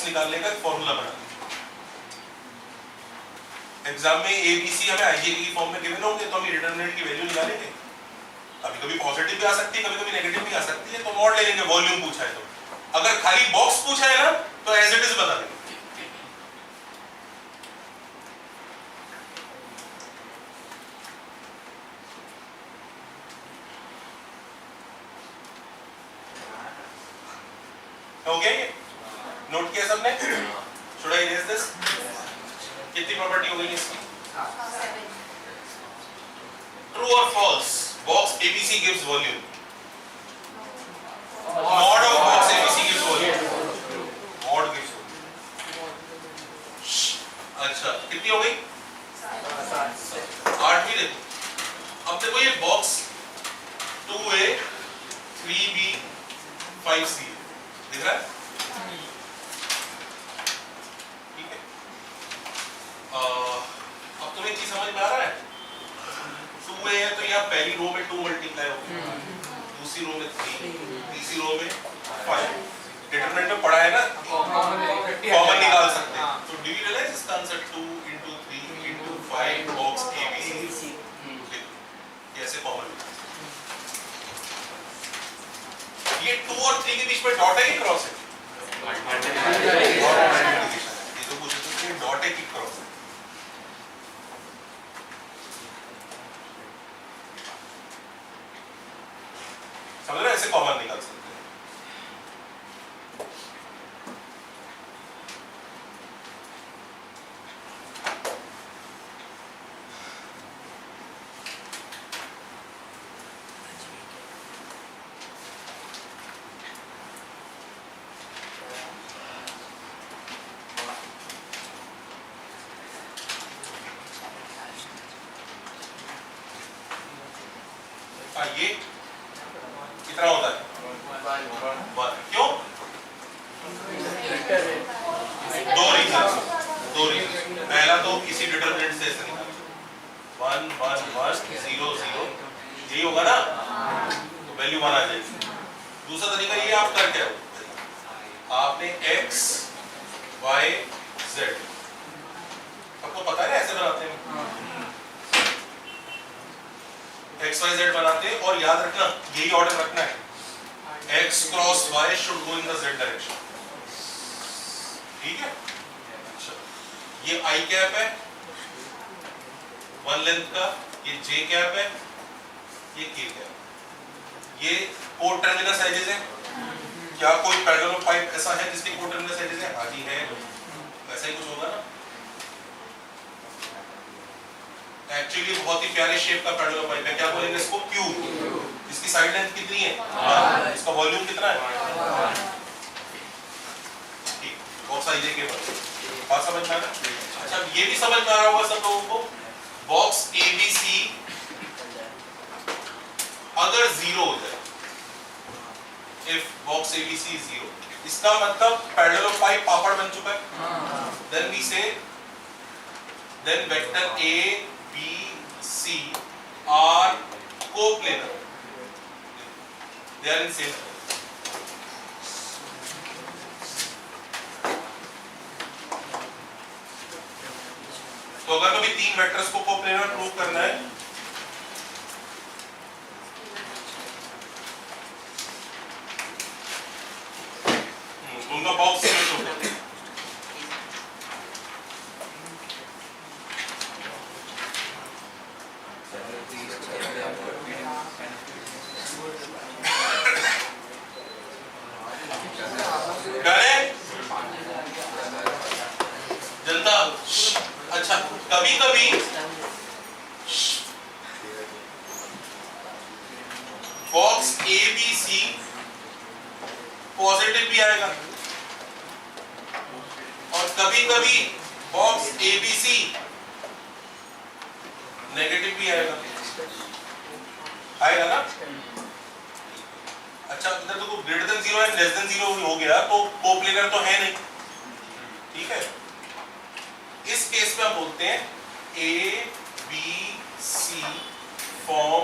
Box निकालने का फॉर्मूला बना दीजिए। एग्जाम में एबीसी हमें आईजेके की फॉर्म में गिवन होंगे तो हम डिटरमिनेंट की वैल्यू निकालेंगे। कभी कभी पॉजिटिव भी आ सकती है, कभी कभी नेगेटिव भी आ सकती है, तो मॉड ले लेंगे। वॉल्यूम पूछा है तो, अगर खाली बॉक्स पूछा है ना तो एज इट इज बता देंगे। हो गया ये? नोट किया सबने? Should I erase this? कितनी प्रॉपर्टी हो गई इसकी? ट्रू और false? Box ABC gives volume. Mod of box ABC gives volume. Mod gives volume. अच्छा कितनी हो गई? 8 भी देखो। अब देखो ये बॉक्स 2A 3B 5C दिख रहा है? ठीक है। अब तुम्हें चीज समझ में आ रहा है? 2A है तो यहाँ पहली रो में 2 मल्टीप्लाई होगा, दूसरी रो में 3, तीसरी रो में 5। डिटरमिनेंट में पढ़ा है ना, कॉमन निकाल सकते हैं। तो do you realize this concept 2 into 3 into 5 box ABC कैसे कॉमन? ये 2 और 3 के बीच में डॉट है कि क्रॉस है? ये तो पूछे तो डॉट है कि क्रॉस है? समझ रहे? ऐसे कॉमन निकाल सकते हैं। ये कितना होता है? 1। क्यों? दो रीजन। पहला तो किसी डिटरमिनेंट से ऐसे निकाल 1 1 1 0 0 यही होगा ना, तो वैल्यू 1 आ जाएगी। दूसरा तरीका ये आप करते हो, आपने x y z, आपको पता है ना ऐसे बनाते हैं, x y z बनाते हैं। और याद रखना यही ऑर्डर रखना है, x cross y should go in the z direction. ठीक है? अच्छा ये i कैप है 1 लेंथ का, ये j कैप है, ये k कैप। ये कोड टर्मिनस एजेस है। क्या कोई पैरेलल पाइप ऐसा है जिसके कोड टर्मिनस एजेस है? हाँ जी है, ऐसा ही कुछ होगा ना। एक्चुअली बहुत ही प्यारे शेप का पैरेलल पाइप है, क्या बोलेंगे इसको? क्यूब। इसकी साइड लेंथ कितनी है? 1। इसका वॉल्यूम कितना है? 1। ठीक, बॉक्स आईजे के बाद बात समझ में आ रहा है? अच्छा ये भी समझ में आ रहा होगा सब लोगों को, बॉक्स एबीसी अगर 0 हो जाए, इफ बॉक्स एबीसी इज 0, इसका मतलब पैरेलल पाइप पापड़ बन चुका है। Then we say then vector A B, C are coplanar. They are in same. तो अगर कभी 3 वेक्टर्स को कोप्लेनर प्रूव करना है, उनका बॉक्स सिमेट्रिक होता है। जनता अच्छा कभी कभी box A B C positive भी आएगा और कभी कभी box A B C negative भी आएगा ना। अच्छा इधर तो greater than 0 and less than 0 हो गया तो कोप्लेनर तो है नहीं। ठीक है, इस केस में हम बोलते हैं A B C form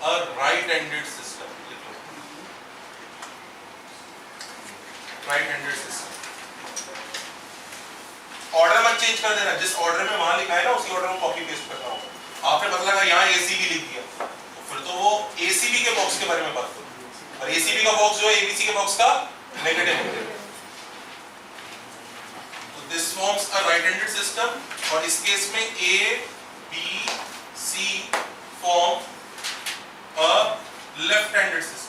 a right handed system. Right handed system order मत चेंज कर देना, जिस ऑर्डर में वहां लिखा है ना उसी ऑर्डर में कॉपी पेस्ट करना होगा। आपने पता लगा यहाँ एसीबी लिख दिया, तो फिर तो वो एसीबी के बॉक्स के बारे में बात करो, और एसीबी का बॉक्स जो है एबीसी के बॉक्स का नेगेटिव है। तो this forms a right handed system, और इस केस में A B C form a left handed system.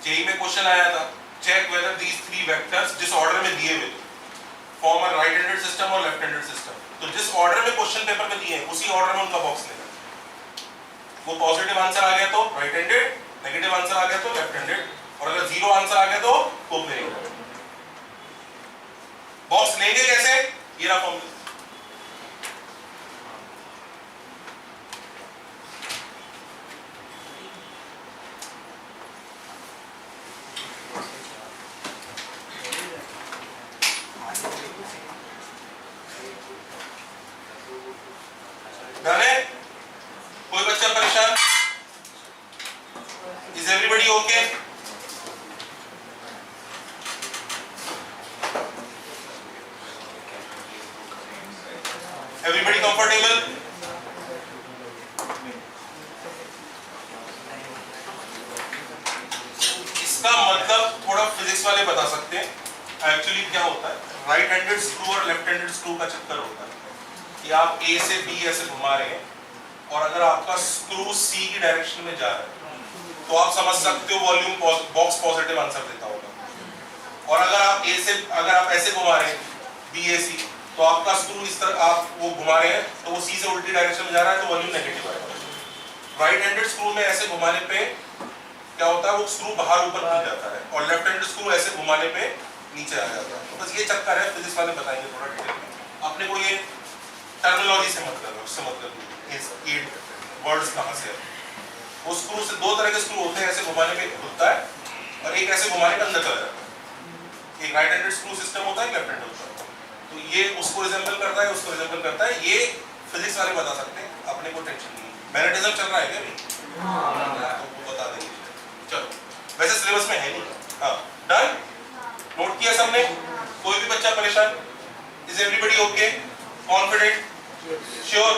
JEE में क्वेश्चन आया था, check whether these three vectors जिस ऑर्डर में दिए हुए form a right handed system और लेफ्ट हैंडेड सिस्टम। तो जिस ऑर्डर में क्वेश्चन पेपर में दिए हैं उसी ऑर्डर में उनका बॉक्स लेना। वो पॉजिटिव आंसर आ गया तो राइट हैंडेड, नेगेटिव आंसर आ गया तो लेफ्ट हैंडेड, और अगर जीरो आंसर आ गया तो कोऑपरेटिव। बॉक्स लेंगे कैसे, ये रहा फॉर्मूला। कोई बच्चा परेशान? Is everybody okay? Everybody comfortable? इसका मतलब थोड़ा फिजिक्स वाले बता सकते हैं एक्चुअली क्या होता है। राइट हैंडेड स्क्रू और लेफ्ट हैंडेड स्क्रू का चक्कर होता है कि आप ए से बी ऐसे घुमा रहे हैं, और अगर आपका स्क्रू सी की डायरेक्शन में जा रहा है तो आप समझ सकते हो वॉल्यूम बॉक्स पॉजिटिव आंसर देता होगा, और अगर आप ऐसे घुमा रहे हैं बी ए सी, तो आपका स्क्रू इस तरह आप वो घुमा रहे हैं तो वो सी से उल्टी डायरेक्शन में जा रहा है तो वॉल्यूम नेगेटिव आएगा। राइट हैंडेड स्क्रू में ऐसे घुमाने पे क्या होता है, वो स्क्रू बाहर ऊपर खुल जाता है, और लेफ्ट हैंडेड स्क्रू ऐसे घुमाने पे नीचे आ जाता है। तो बस ये चक्कर है, फिजिक्स वाले बताएंगे थोड़ा डिटेल में। अपने को ये टर्मिनोलॉजी से मतलब है, उससे मतलब ये वर्ड्स कहाँ से है। वो स्क्रू से दो तरह के स्क्रू होते हैं, ऐसे घुमाने पे खुलता है और एक ऐसे घुमाने पे अंदर चला जाता है। एक राइट हैंडेड स्क्रू सिस्टम होता है, एक लेफ्ट हैंडेड होता है। तो ये उसको रिजेंबल करता है, उसको रिजेंबल करता है। ये फिजिक्स वाले बता सकते हैं, अपने को टेंशन नहीं है। मैग्नेटिज्म चल रहा है क्या भाई? तो वो बता देंगे। चलो, वैसे सिलेबस में है नहीं। हाँ, डन? नोट किया सबने? कोई भी बच्चा परेशान? Is everybody okay? Confident? Sure?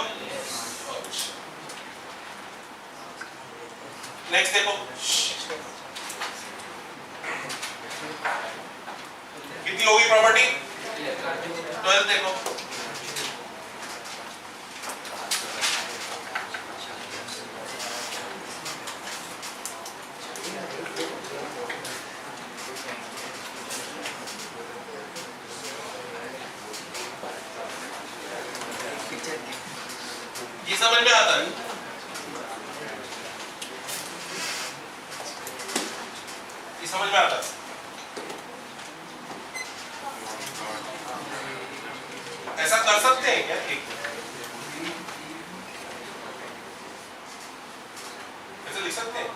Next देखो, कितनी होगी प्रॉपर्टी? 12 देखो। ये समझ में आता है? ये समझ में आता है? ऐसा कर सकते हैं क्या? ऐसे लिख सकते हैं?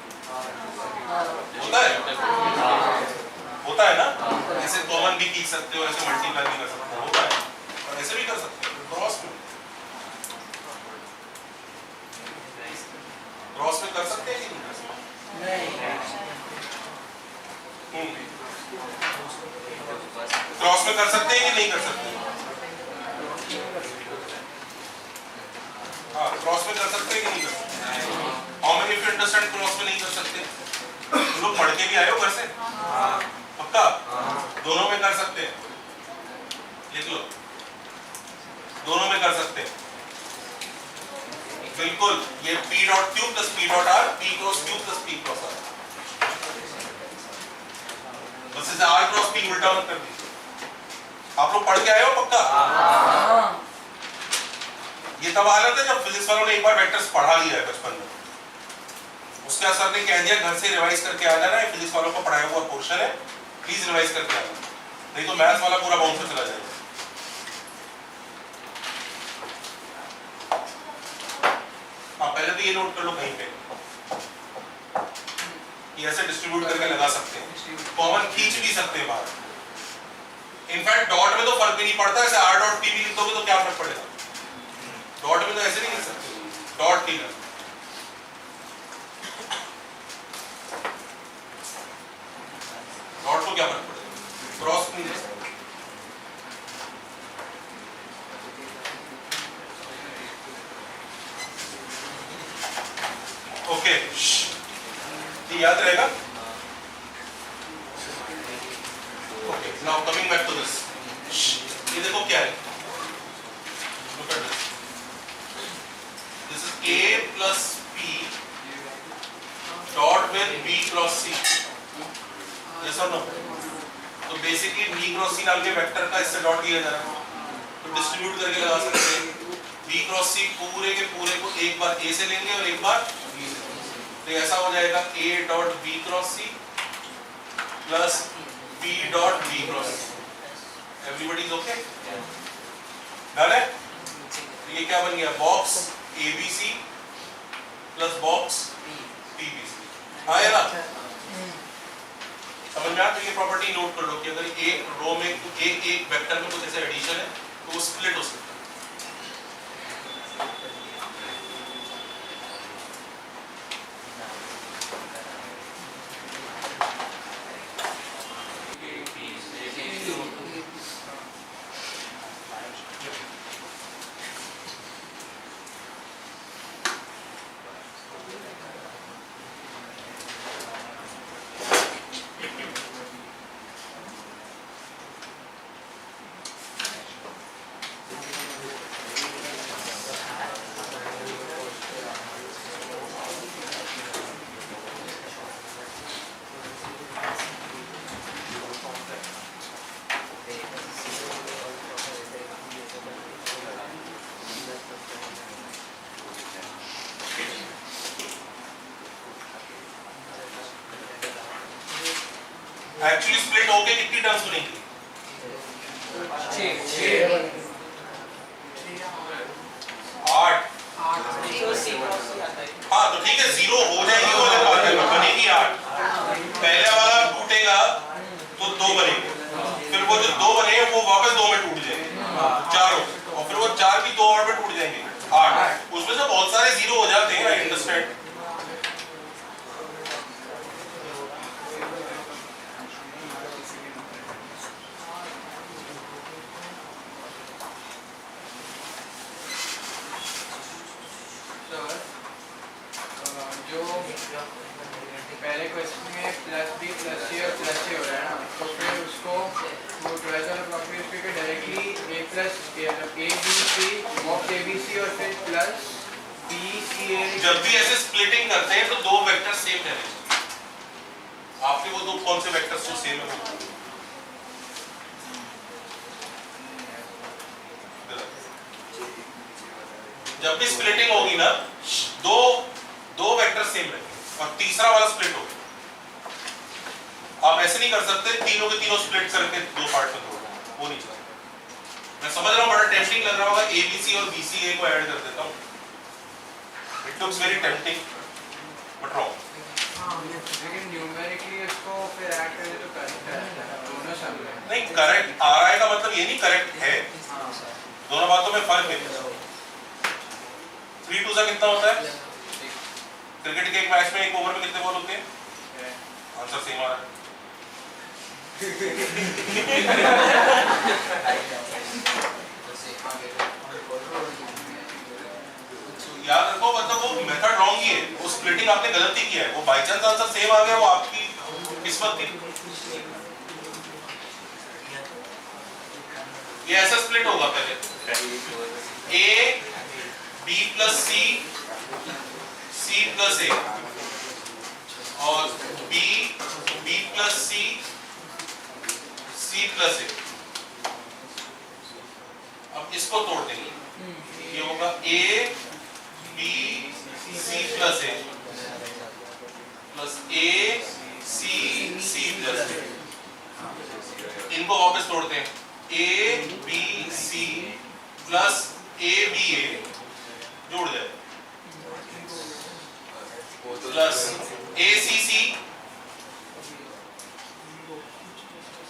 होता है? होता है ना? ऐसे कॉमन भी लिख सकते हो, ऐसे मल्टीप्लाई भी कर सकते हो, होता है। और ऐसे भी कर सकते हो, क्रॉस में। क्रॉस में कर सकते हैं कि नहीं कर सकते? क्रॉस में कर सकते हैं कि नहीं कर सकते? हाँ, क्रॉस में कर सकते हैं कि नहीं कर सकते? How many of you understand cross में नहीं कर सकते? तुम लोग पढ़ के भी आए हो घर से? पक्का? दोनों में कर सकते हैं, लिख लो। दोनों में कर सकते हैं, बिल्कुल। ये P dot Q plus P dot R, P cross Q plus P cross R। बस इसे R क्रॉस P उल्टा मत कर दीजिए। आप लोग पढ़ के आए हो पक्का? ये तब हालत है जब फिजिक्स वालों ने एक बार वेक्टर्स पढ़ा लिया है बचपन में, उसके असर ने कह दिया घर से रिवाइज करके आ जाना, ये फिजिक्स वालों को पढ़ाया हुआ पोर्शन है, प्लीज रिवाइज करके आना, नहीं तो मैथ्स वाला पूरा बाउंसर चला जाएगा। हाँ, पहले तो ये नोट कर लो कहीं पे, ये ऐसे डिस्ट्रीब्यूट करके लगा सकते हैं, कॉमन खींच भी सकते हैं बाहर। इनफैक्ट डॉट में तो फर्क भी नहीं पड़ता, ऐसे आर डॉट पी भी लिख दोगे तो क्या फर्क पड़ेगा? डॉट में तो ऐसे नहीं लिख सकते, डॉट पी ना। डॉट को क्या फर्क पड़ेगा, क्रॉस नहीं दे सकते। ओके, ये याद रहेगा। Okay, now coming back to this, ये देखो क्या है, look at this, this is a plus p dot with b cross c, yes और नो? तो बेसिकली b क्रॉस c नाम के वेक्टर का इससे डॉट दिया जा रहा है, तो डिस्ट्रीब्यूट करके लगा सकते हैं। b क्रॉस c पूरे के पूरे को एक बार a से लेंगे और एक बार b से, तो ऐसा हो जाएगा a dot b cross c plus b dot b cross c। Everybody is okay? Done है? तो ये क्या बन गया, box abc plus box pbc। हाँ या ना? समझ में आ? तो ये प्रॉपर्टी नोट कर लो कि अगर एक रो में एक वेक्टर में कुछ ऐसे एडिशन है तो वो स्प्लिट हो सकता है। एक्चुअली स्प्लिट होके कितनी टर्म्स बनेंगी? 8। हाँ तो ठीक है, 0 हो जाएगी वो अलग बात है, बनेगी 8। पहले वाला टूटेगा तो 2 बनेंगे, फिर वो जो 2 बने वो वापस 2 में टूट जाएंगे, 4 हो, और फिर वो 4 भी 2 और में टूट जाएंगे, 8। उसमें से बहुत सारे 0 हो जाते हैं, आई अंडरस्टैंड। जो पहले क्वेश्चन में प्लस बी प्लस सी और प्लस सी हो रहा है ना, तो फिर उसको वो 12th वाला प्रॉपर्टी उस पे directly a plus a b c of a b c और फिर प्लस b c a। जब भी ऐसे स्प्लिटिंग करते हैं तो 2 वेक्टर सेम रहने चाहिए। आपके वो 2 कौन से वेक्टर्स जो सेम है? जब भी स्प्लिटिंग होगी ना, दो वेक्टर सेम रहेंगे और तीसरा वाला स्प्लिट होगा। आप ऐसे नहीं कर सकते तीनों के तीनों स्प्लिट करके 2 पार्ट में तोड़ना, वो नहीं चलेगा। मैं समझ रहा हूँ बड़ा टेम्पटिंग लग रहा होगा, ABC और BCA को ऐड कर देता हूँ, it looks very tempting but wrong. लेकिन न्यूमेरिकली इसको फिर ऐड करें तो करेक्ट है, दोनों शामिल है। नहीं, करेक्ट आ रहा है का मतलब ये नहीं करेक्ट है, दोनों बातों में फर्क है। 3 2 कितना होता है? क्रिकेट के एक मैच में एक ओवर में कितने बॉल होते हैं? आंसर सेम आ रहा है। याद रखो, मतलब वो मेथड रॉन्ग ही है, वो स्प्लिटिंग आपने गलत ही किया है, वो बाय चांस आंसर सेम आ गया, वो आपकी किस्मत थी। ये ऐसा स्प्लिट होगा पहले A B plus C C plus A और B plus C C plus A। अब इसको तोड़ देंगे, ये होगा A B C plus A plus A C C plus A। इनको वापस तोड़ते हैं, A B C plus A B A जोड़ जाए plus A C C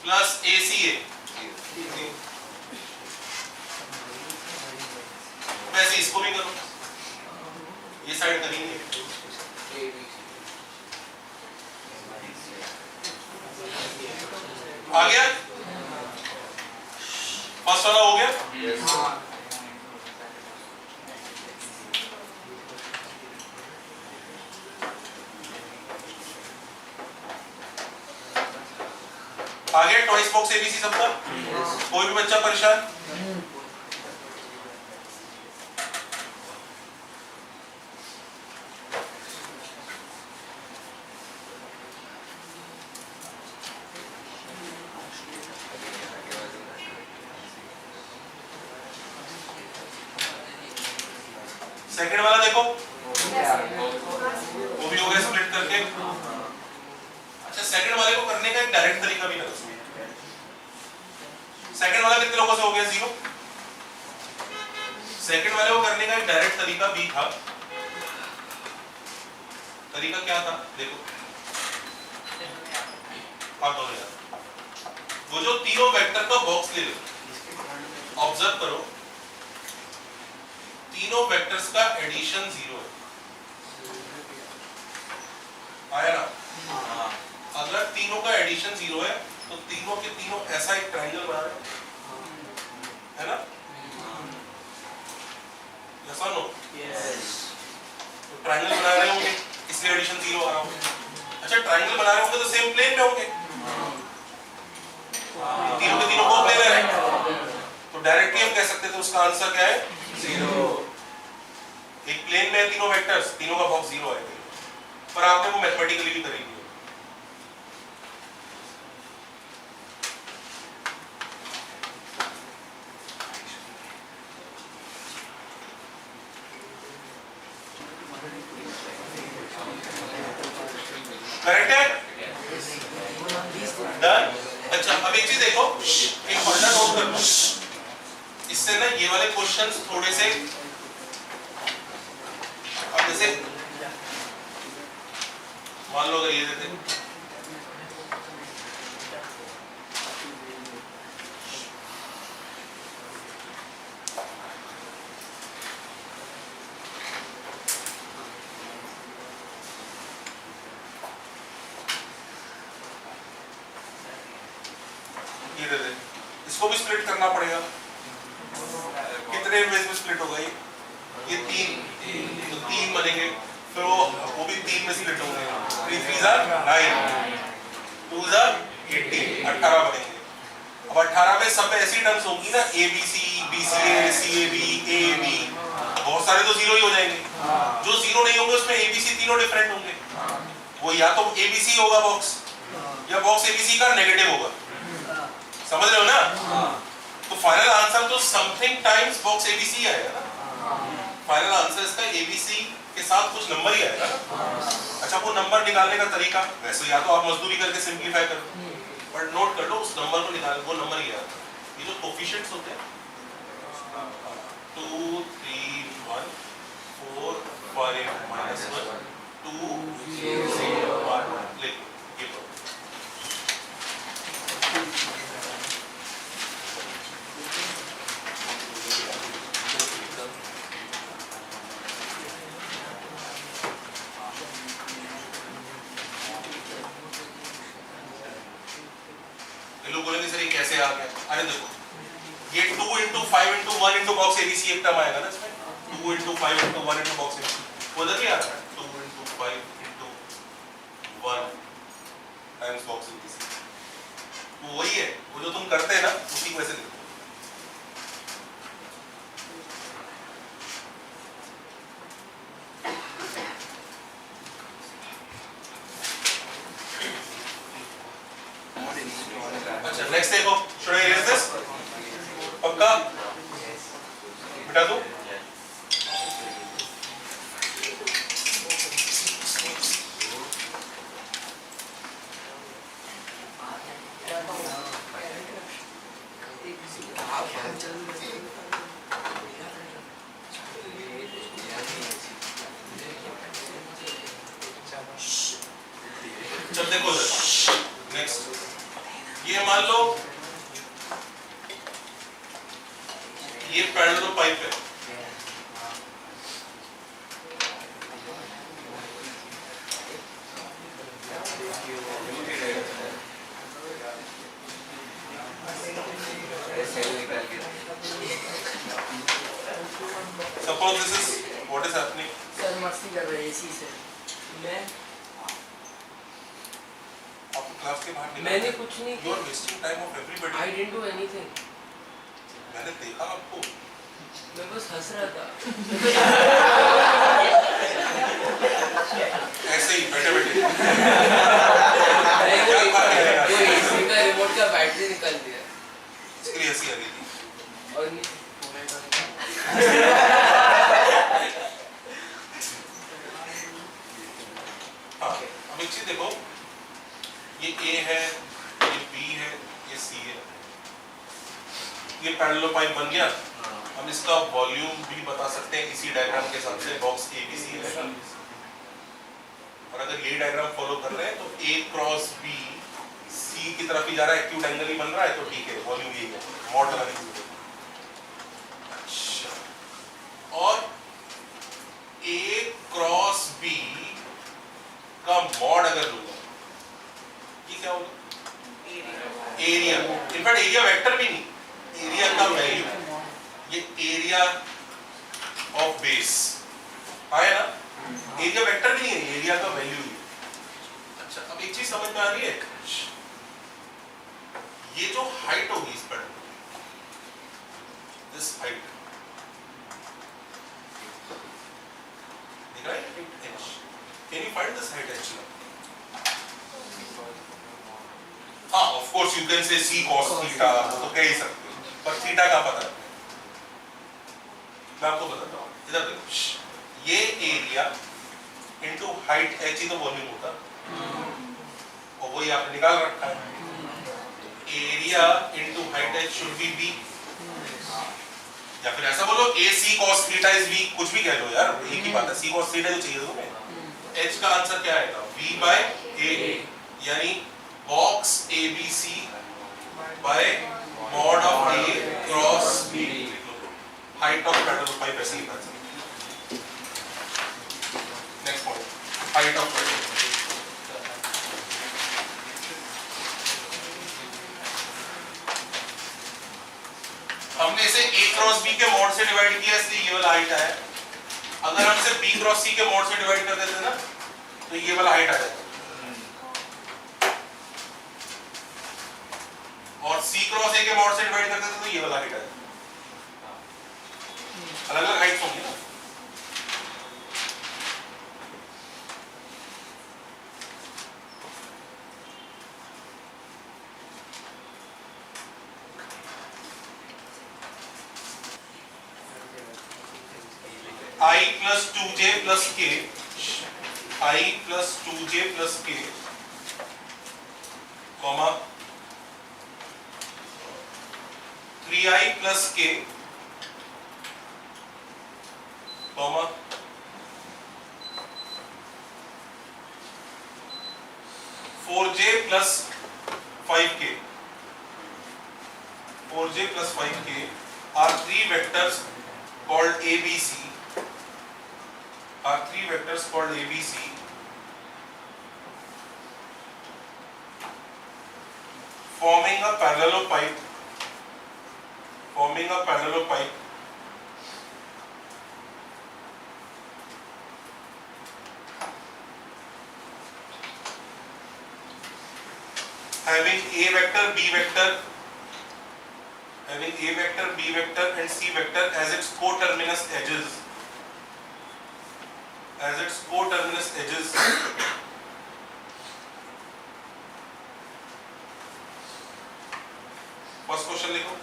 plus A C A इसको भी करो, ये साइड करेंगे। आ गया, फर्स्ट वाला हो गया। आ गया टॉइस बॉक्स एबीसी सबका। कोई भी बच्चा परेशान? सेकंड वाला देखो, वो भी हो गया स्प्लिट करके। अच्छा, सेकंड वाले को करने का एक डायरेक्ट तरीका भी है। सेकंड वाला कितने लोगों से हो गया? 0। सेकंड वाले को करने का एक डायरेक्ट तरीका भी था। तरीका क्या था? देखो आप दोनों यार, वो जो तीनों वेक्टर का बॉक्स ले लो, ऑब्जर्व करो, तीनों वेक्टर्स का एडिशन 0 है। आया ना? अगर तीनों का एडिशन 0 है तो तीनों के तीनों ऐसा एक ट्रायंगल बना रहे है ना? यस और नो? यस। तो ट्रायंगल बना रहे होंगे, इसलिए एडिशन 0 आ रहा होगा। अच्छा, ट्रायंगल बना रहे होंगे तो सेम प्लेन में होंगे, तीनों के तीनों को प्लेन है, तो डायरेक्टली हम कह सकते थे उसका आंसर क्या है? 0। एक प्लेन में तीनों वेक्टर्स, तीनों का बॉक्स 0 आएगा। पर आपने वो मैथमेटिकली भी करेंगे। करेक्ट है? डन। अच्छा, अब एक चीज देखो, एक पढ़ना नोट कर लो, इससे ना ये वाले क्वेश्चंस थोड़े से, अब जैसे मान लो अगर ये देते, ये दे दे, इसको भी स्प्लिट करना पड़ेगा। कितने वेज में स्प्लिट होगा ये? 3, तो 3 बनेंगे, फिर वो भी 3 में स्प्लिट होंगे। 3 3 9, 2 18, 18 बनेंगे। अब 18 में सब ऐसी टर्म्स होंगी ना, ABC, BCA, CAB, AAB, बहुत सारे तो 0 ही हो जाएंगे। जो 0 नहीं होंगे उसमें ABC तीनों डिफरेंट होंगे। वो या तो ABC होगा बॉक्स, या बॉक्स ABC का नेगेटिव होगा। समझ रहे हो ना? तो फाइनल आंसर तो समथिंग टाइम्स बॉक्स ABC आएगा ना। फाइनल आंसर इसका ABC के साथ कुछ नंबर ही आएगा। अच्छा, वो नंबर निकालने का तरीका वैसे या तो आप मजदूरी करके सिंपलीफाई करो, बट नोट कर लो उस नंबर को निकाल, वो नंबर ही आता है। ये जो कोफिशिएंट्स होते हैं 2 3 1 4 5 -1 2 0 1 लिखो ये तो। लोग बोलेंगे सर ये कैसे आ गया? अरे देखो, ये 2 × 5 × 1 × बॉक्स ABC एक टर्म आएगा ना इसमें, 2 × 5 × 1 × बॉक्स ABC, वो उधर नहीं आ रहा है? 2 × 5 × 1 टाइम्स बॉक्स ABC, वो वही है, वो जो तुम करते हैं ना उसी को ऐसे लिखो। अच्छा, नेक्स्ट देखो, should I erase this? पक्का? मिटा दूं? चल देखो नेक्स्ट, ये मान लो ये पैरेलल पाइप है, कर रहे हैं एसी से। मैं आपको क्लास के बाहर मैंने कुछ नहीं you are wasting time of everybody. I didn't do anything. मैंने देखा आपको। मैं बस हंस रहा था। ऐसे ही बैठे बैठे नहीं, वो एसी का रिमोट का बैटरी निकल दिया इसके लिए हंसी आ रही थी। और नहीं हाँ, अब एक चीज देखो, ये A है, ये B है, ये C है, ये पैरेलल पाइप बन गया। हम इसका वॉल्यूम भी बता सकते हैं इसी डायग्राम के हिसाब से, बॉक्स ABC है। और अगर ये डायग्राम फॉलो कर रहे हैं तो A क्रॉस B C की तरफ ही जा रहा है, एक्यूट एंगल ही बन रहा है, तो ठीक है, वॉल्यूम यही है, मॉड लगाने की जरूरत है। अच्छा, और A क्रॉस B का मॉड अगर लूंगा, ये क्या होगा? एरिया। इनफैक्ट एरिया वेक्टर भी नहीं, एरिया का वैल्यू, ये एरिया ऑफ बेस आया ना, एरिया वेक्टर भी नहीं है, एरिया का वैल्यू ही। अच्छा, अब एक चीज समझ में आ रही है, ये जो हाइट होगी इस पर, दिस हाइट दिख रहा है, h। Can you find this height h? हाँ, of course you can say c cos theta, तो कह ही सकते हो, पर थीटा का पता है। मैं आपको बताता हूँ, इधर देखो, ये एरिया इनटू हाइट h ही तो वॉल्यूम होता, और वही आपने निकाल रखा है। Area into height h should be b, या फिर ऐसा बोलो a c cos theta is v, कुछ भी कह लो यार, एक ही बात है, c cos theta जो चाहिए तुम्हें। h का आंसर क्या आएगा? v by a, यानी box ABC by mod of a cross b, height of parallel pipe ऐसे लिखा है। Next point, height of parallel. हमने इसे a क्रॉस b के मॉड से डिवाइड किया, इसलिए ये वाला हाइट आया। अगर हम इसे b क्रॉस c के मॉड से डिवाइड कर देते ना, तो ये वाला हाइट आ जाता, और c क्रॉस a के मॉड से डिवाइड कर देते तो ये वाला हाइट आ जाता। अलग अलग हाइट्स होंगी ना। I plus 2j plus k, I plus 2j plus k, comma 3i plus k, comma 4j plus 5k, 4j plus 5k are three vectors called ABC, are three vectors called ABC forming a parallelopipe, forming a parallelopipe having a vector, b vector, having a vector, b vector and c vector as its coterminous edges, as its coterminous edges. First question लिखो,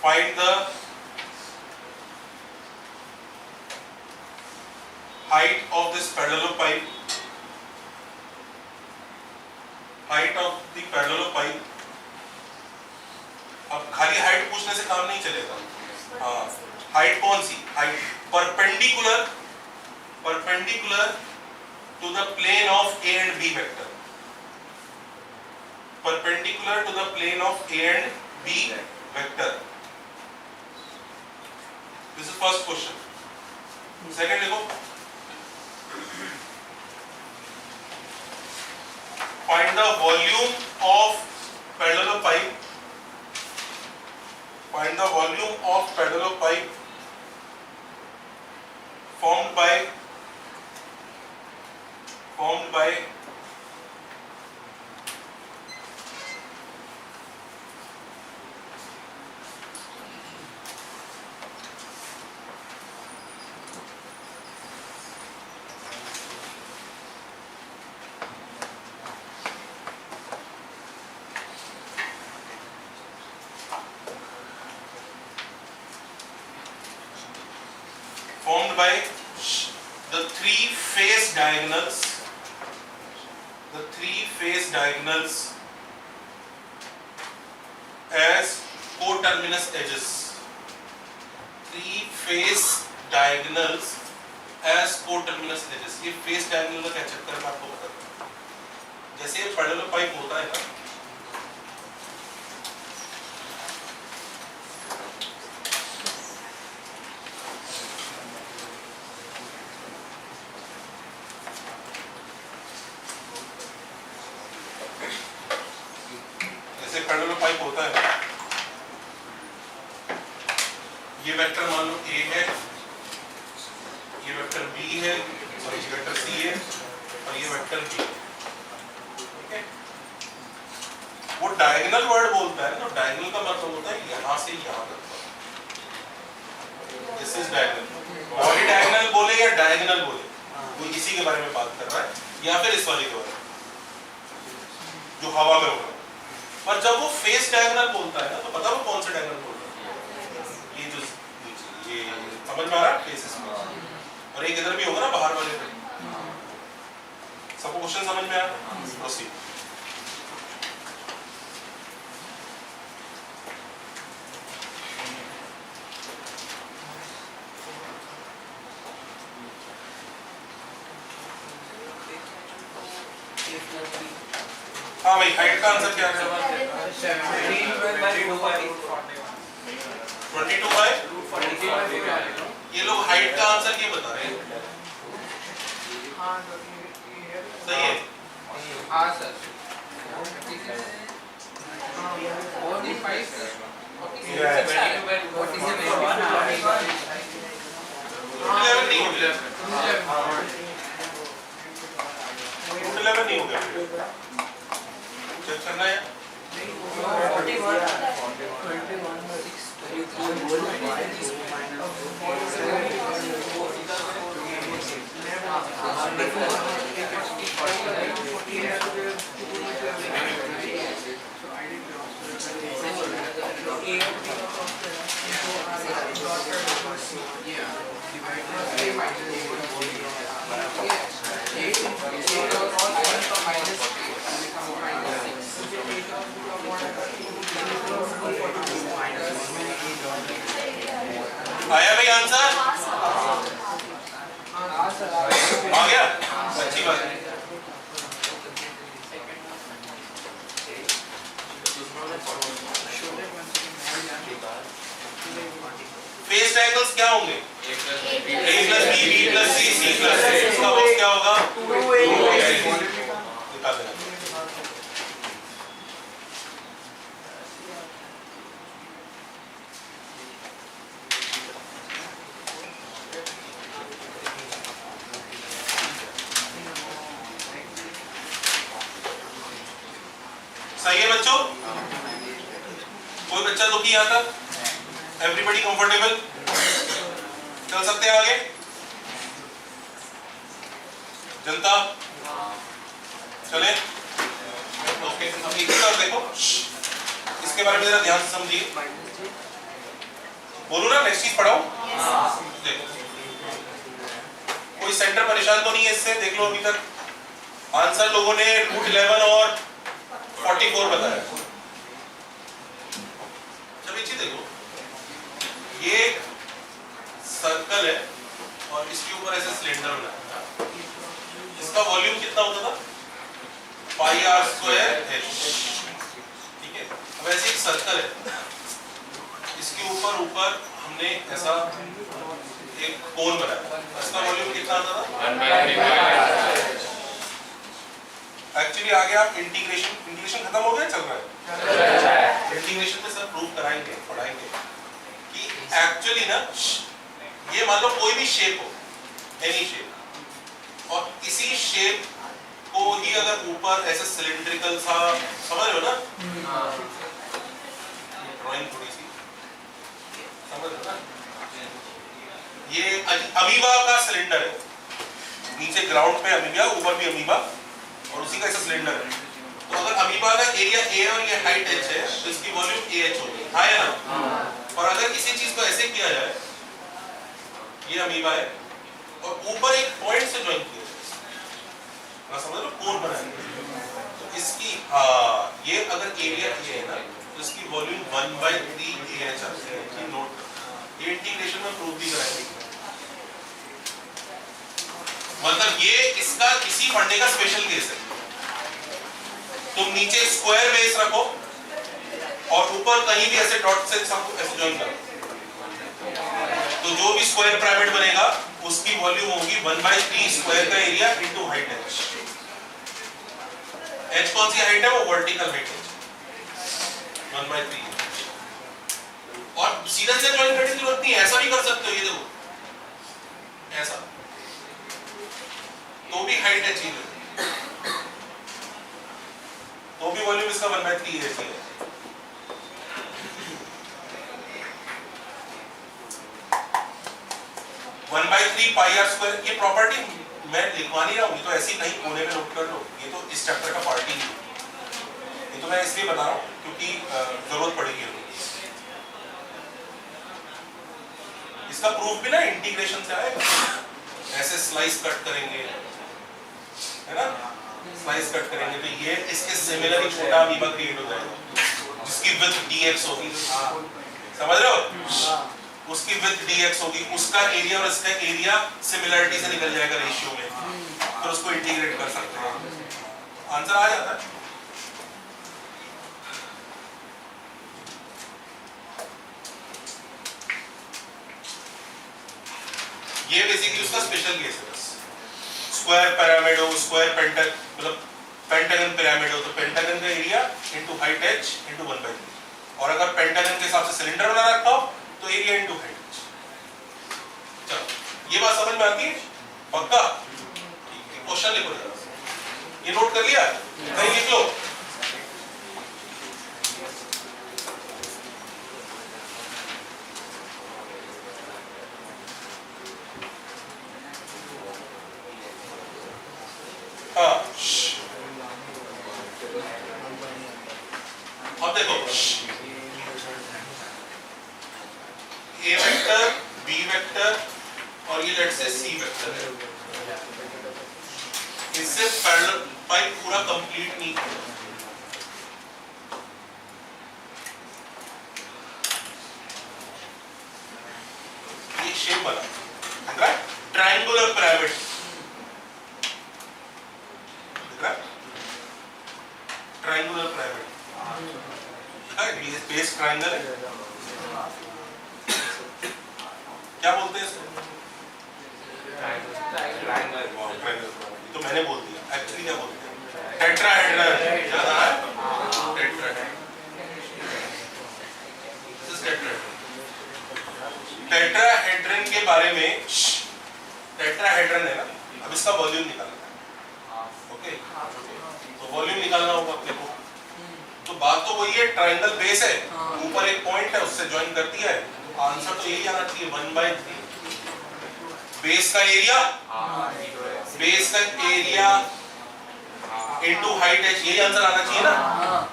find the height of this parallelopipe, height of the parallelopipe। अब खाली height पूछने से काम नहीं चलेगा। हाँ, height कौन सी? Height perpendicular, perpendicular to the plane of A and B vector, perpendicular to the plane of A and B vector. This is first question. Second लिखो, find the volume of parallelopipe, Find the volume of pedalo pipe formed by the three face diagonals as coterminous edges. Three face diagonals as coterminous edges. ये face diagonal का क्या चक्कर है मैं आपको बताता हूँ। जैसे ये पैरेलल पाइप होता है ना, पैरेलल पाइप होता है, ये वेक्टर मान लो A है, ये वेक्टर B है, और ये वेक्टर C है, और ये वेक्टर B है, ठीक है। वो डायगोनल वर्ड बोलता है ना, डायगोनल का मतलब होता है यहाँ से यहाँ तक। This is diagonal. Body diagonal बोले या डायगोनल बोले, वो इसी के बारे में बात कर रहा है, या फिर इस वाले के बारे में जो हवा में होगा। पर जब वो फेस डायगोनल बोलता है ना, तो पता वो कौन सा डायगोनल बोलता है? ये जो ये समझ में आ रहा है फेसेस में, और एक इधर भी होगा ना बाहर वाले पे। सबको क्वेश्चन समझ में आ रहा है? प्रोसीड। हाँ भाई, हाइट का आंसर क्या है? 22/? ये लोग हाइट का आंसर क्यों बता रहे हैं? सही है? हाँ सर। 11 नहीं हो गया। 11 नहीं हो गया। चेक करना है। आया भाई आंसर? आ गया? अच्छी बात है। फेस डायगोनल्स क्या होंगे? A + B, B + C, C + D। इसका बॉक्स क्या होगा? 2A। निकाल देना। सही है बच्चों? कोई बच्चा दुखी यहाँ तक? Everybody comfortable? चल सकते हैं आगे? जनता चले? ओके, अब एक ही और देखो, इसके बारे में जरा ध्यान से समझिए। बोलूं ना, नेक्स्ट चीज पढ़ाऊं? देखो, कोई सेंटर परेशान तो नहीं है इससे? देख लो अभी तक आंसर लोगों ने √11 और 44 बताया। जब एक चीज देखो, ये सर्कल है और इसके ऊपर ऐसे सिलेंडर बनाया था। इसका वॉल्यूम कितना होता था? πr²h। ठीक है, अब ऐसे एक सर्कल है, इसके ऊपर हमने ऐसा एक कोन बनाया, इसका वॉल्यूम कितना आता था? 1/3 एक्चुअली आगे आप इंटीग्रेशन खत्म हो गया, चल रहा है। इंटीग्रेशन में सर प्रूव कराएंगे, पढ़ाएंगे कि एक्चुअली ना ये मान लो कोई भी शेप हो, एनी शेप, और इसी शेप को ही अगर ऊपर ऐसे सिलिंड्रिकल सा, समझ रहे हो ना, ड्राइंग थोड़ी सी समझ रहे हो ना, ये अमीबा का सिलेंडर है, नीचे ग्राउंड पे अमीबा, ऊपर भी अमीबा, और उसी का ऐसा सिलेंडर है। तो अगर अमीबा का एरिया ए और ये हाइट एच है तो इसकी वॉल्यूम ए एच होगी, हाँ या ना? और अगर इसी चीज को ऐसे किया जाए, ये अमीबा है और ऊपर एक पॉइंट से ज्वाइन किया जाए, समझ लो, कोन बनाएंगे, तो इसकी ये अगर एरिया ए है ना तो इसकी वॉल्यूम 1/3 ए एच आती है, ये नोट, ये इंटीग्रेशन में प्रूव भी कराएंगे। मतलब ये इसका इसी फंडे का स्पेशल केस है। तुम नीचे स्क्वायर बेस रखो और ऊपर कहीं भी ऐसे डॉट से सबको ऐसे ज्वाइन करो, तो जो भी स्क्वायर पिरामिड बनेगा उसकी वॉल्यूम होगी 1/3 स्क्वायर का area into height H. H कौन सी हाइट है? वो वर्टिकल हाइट है 1/3। और सीधा सीधा ज्वाइन करने की जरूरत नहीं है, ऐसा भी कर सकते हो, ये देखो ऐसा, तो भी हाइट है चीज, तो भी वॉल्यूम इसका 1/3 है। 1/3 पाई आर स्क्वायर, ये प्रॉपर्टी मैं लिखवा नहीं रहा हूँ, ये तो ऐसे ही कहीं कोने में नोट कर लो, ये तो इस चैप्टर का पार्ट ही है, ये तो मैं इसलिए बता रहा हूँ क्योंकि जरूरत पड़ेगी। इसका प्रूफ भी ना इंटीग्रेशन से आएगा, ऐसे स्लाइस कट करेंगे, है ना, स्लाइस कट करेंगे तो ये इसके सिमिलर ही छोटा अमीबा क्रिएट हो जाएगा जिसकी विड्थ dx होगी, समझ रहे हो, उसकी विड्थ dx होगी, उसका एरिया और इसका एरिया सिमिलरिटी से निकल जाएगा रेशियो में, तो उसको इंटीग्रेट कर सकते हैं, आंसर आ जाता है। ये बेसिकली उसका स्पेशल केस है। बस स्क्वायर पिरामिड हो, स्क्वायर पेंटागन, मतलब पेंटागन पिरामिड हो, तो पेंटागन का area into height H into 1/3, और अगर पेंटागन के हिसाब से सिलेंडर बना रखा हो तो एरिया इनटू हाइट एच। चलो ये बात समझ में आती है? पक्का? क्वेश्चन लिखो जरा, ये नोट कर लिया, कहीं लिख लो। अब देखो, ए वेक्टर, बी वेक्टर और ये लेट्स से सी वेक्टर है, इससे पैरेलल पाइप पूरा कंप्लीट नहीं है। ये शेप बना, दिख रहा है, ट्रायंगुलर पिरामिड, दिख रहा है, ट्रायंगुलर पिरामिड, बेस ट्रायंगल है, क्या बोलते हैं इसको? ट्रायंगल, तो मैंने बोल दिया, एक्चुअली क्या बोलते हैं? टेट्राहेड्रन, याद आ रहा है? टेट्राहेड्रन, टेट्राहेड्रन के बारे में, टेट्राहेड्रन है ना, अब इसका वॉल्यूम निकालना है, ओके, तो वॉल्यूम निकालना होगा अपने को, तो बात तो वही है, ट्रायंगल बेस है, ऊपर एक पॉइंट है, उससे ज्वाइन कर दिया है, तो आंसर तो यही आना चाहिए 1/3 बेस का एरिया, बेस का एरिया इनटू हाइट एच, यही आंसर आना चाहिए ना।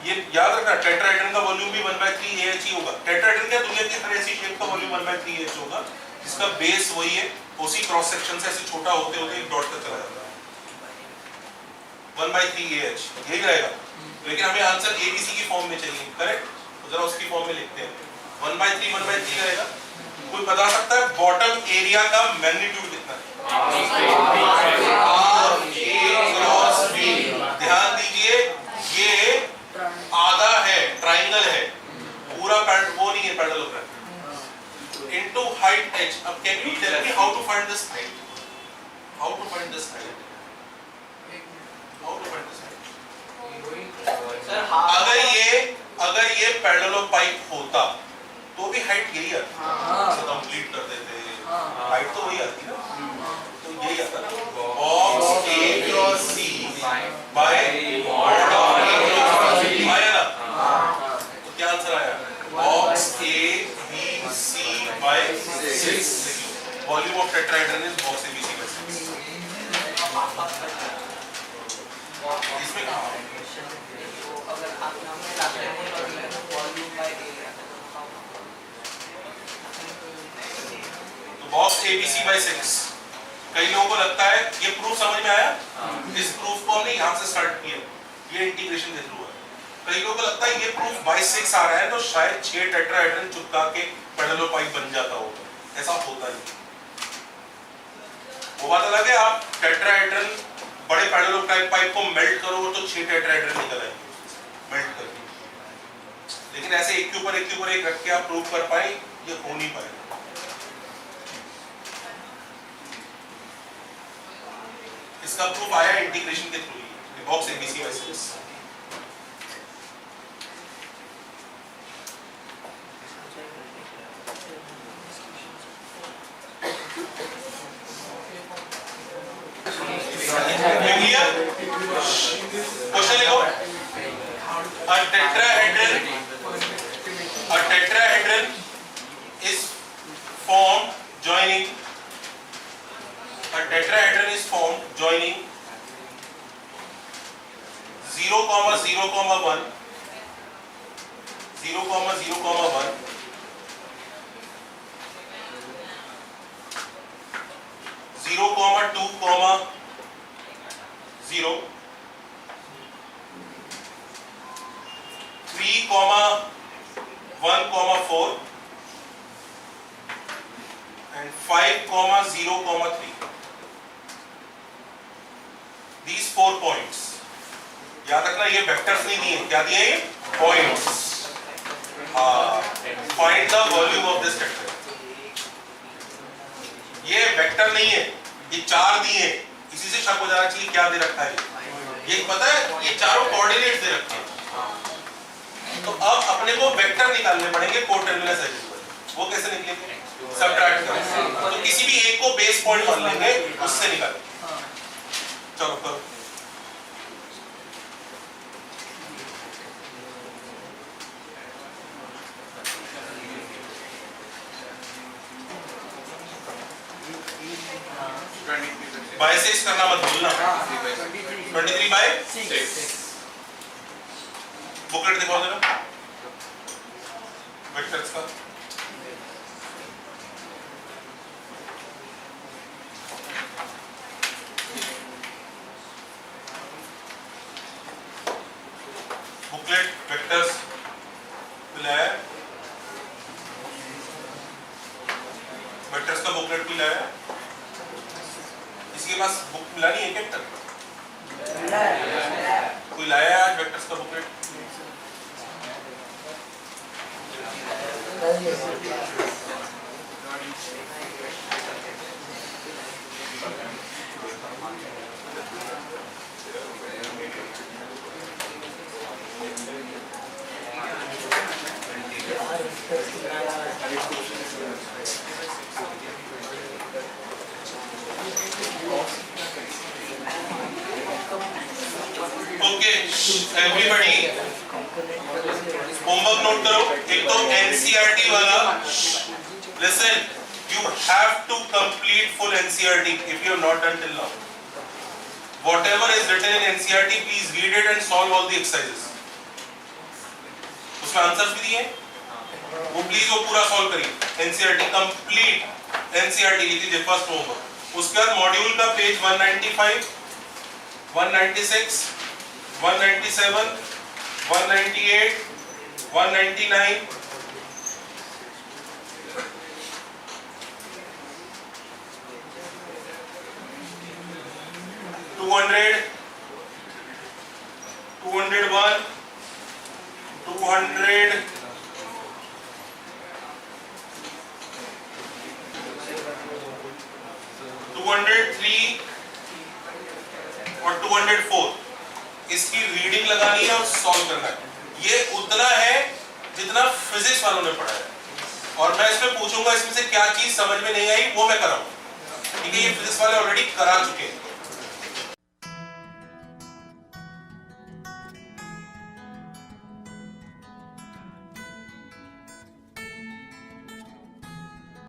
ये याद रखना, टेट्राहेड्रन का वॉल्यूम भी 1/3 एच ही होगा। टेट्राहेड्रन क्या, दुनिया की हर ऐसी शेप का वॉल्यूम 1/3 एच होगा जिसका बेस वही है, उसी क्रॉस सेक्शन से ऐसे छोटा होते होते एक डॉट तक चला जाता है, 1/3 एच यही रहेगा। लेकिन हमें आंसर एबीसी की फॉर्म में चाहिए, करेक्ट, तो जरा उसकी फॉर्म में लिखते हैं, 1/3 रहेगा। कोई बता सकता है बॉटम एरिया का मैग्नीट्यूड कितना है? ध्यान दीजिए, ये आधा है, ट्रायंगल है, पूरा वो नहीं है पैरेलल इनटू हाइट एच। अब can you tell me how to find this height? How to find this height? How to find this height? अगर ये पैरेललोपाइप होता तो भी हाइट यही आती, कंप्लीट कर देते, हाइट तो वही आती ना, तो यही आता ना, box A B C by आया ना, तो क्या आंसर आया? Box A B C by 6. Volume of tetrahedron is box A B C by 6. इसमें कहाँ अगर आप नाम में लाते हैं तो वॉल्यूम बाय एरिया तो बॉक्स ABC बाय 6. कई लोगों को लगता है ये प्रूफ समझ में आया, इस प्रूफ को हमने यहाँ से स्टार्ट किया, ये इंटीग्रेशन के थ्रू है. कई लोगों को लगता है ये प्रूफ बाय 6 आ रहा है तो शायद 6 टेट्राहेड्रन चिपका के पैरेललोपाइप बन जाता होगा. ऐसा होता नहीं. वो बात अलग है, आप टेट्राहेड्रन बड़े पैरेललोपाइप को मेल्ट करोगे तो 6 टेट्राहेड्रन निकल आएंगे मेल्ट करके, लेकिन ऐसे एक के ऊपर एक रख के आप प्रूव कर पाए, ये हो नहीं पाएगा. इसका प्रूफ आया इंटीग्रेशन के थ्रू, बॉक्स ABC बाय 6. क्वेश्चन लिखो. A tetrahedron is formed joining 0, 0, 1, 0, 0, 1, 0, 2, 0, 3, 1, 4 and 5, 0, 3. These 4 points. याद रखना ये वेक्टर्स नहीं दिए, क्या दिए ये? Points. Find the volume of this vector. ये वेक्टर नहीं है, ये 4 दिए, इसी से शक हो जाना चाहिए क्या दे रखा है. ये पता है ये चारों कोऑर्डिनेट्स दे रखे हैं. तो अब अपने को वेक्टर निकालने पड़ेंगे कोटर्मिनस एलिमेंट. वो कैसे निकलेंगे? सबट्रैक्ट करके. तो किसी भी एक को बेस पॉइंट मान लेंगे, उससे निकालेंगे. चलो करो. बाय 6 करना मत भूलना. 23 बाय 6. बुकलेट दिखाओ जरा वेक्टर्स का. बुकलेट वेक्टर्स मिला है, वेक्टर्स का बुकलेट मिला है. इसके पास बुक मिला नहीं है क्या तक? कोई लाया है आज वेक्टर्स का booklet? Okay everybody homework note करो. एक तो एनसीईआरटी वाला, listen, you have to complete full NCERT if you have not done till now. Whatever is written in NCERT, please read it and solve all the exercises. उसमें answers भी दिए, वो please वो पूरा सॉल्व करिए. NCERT complete NCERT लीजिए first homework. उसके बाद मॉड्यूल का पेज 195, 196, 197, 198, 199, 200, 201, 200, 203 और 204. इसकी रीडिंग लगानी है और सॉल्व करना है। ये उतना है जितना फिजिक्स वालों ने पढ़ा है, और मैं इसमें पूछूंगा इसमें से क्या चीज समझ में नहीं आई वो मैं कराऊंगा, ठीक है? ये फिजिक्स वाले ऑलरेडी करा चुके हैं।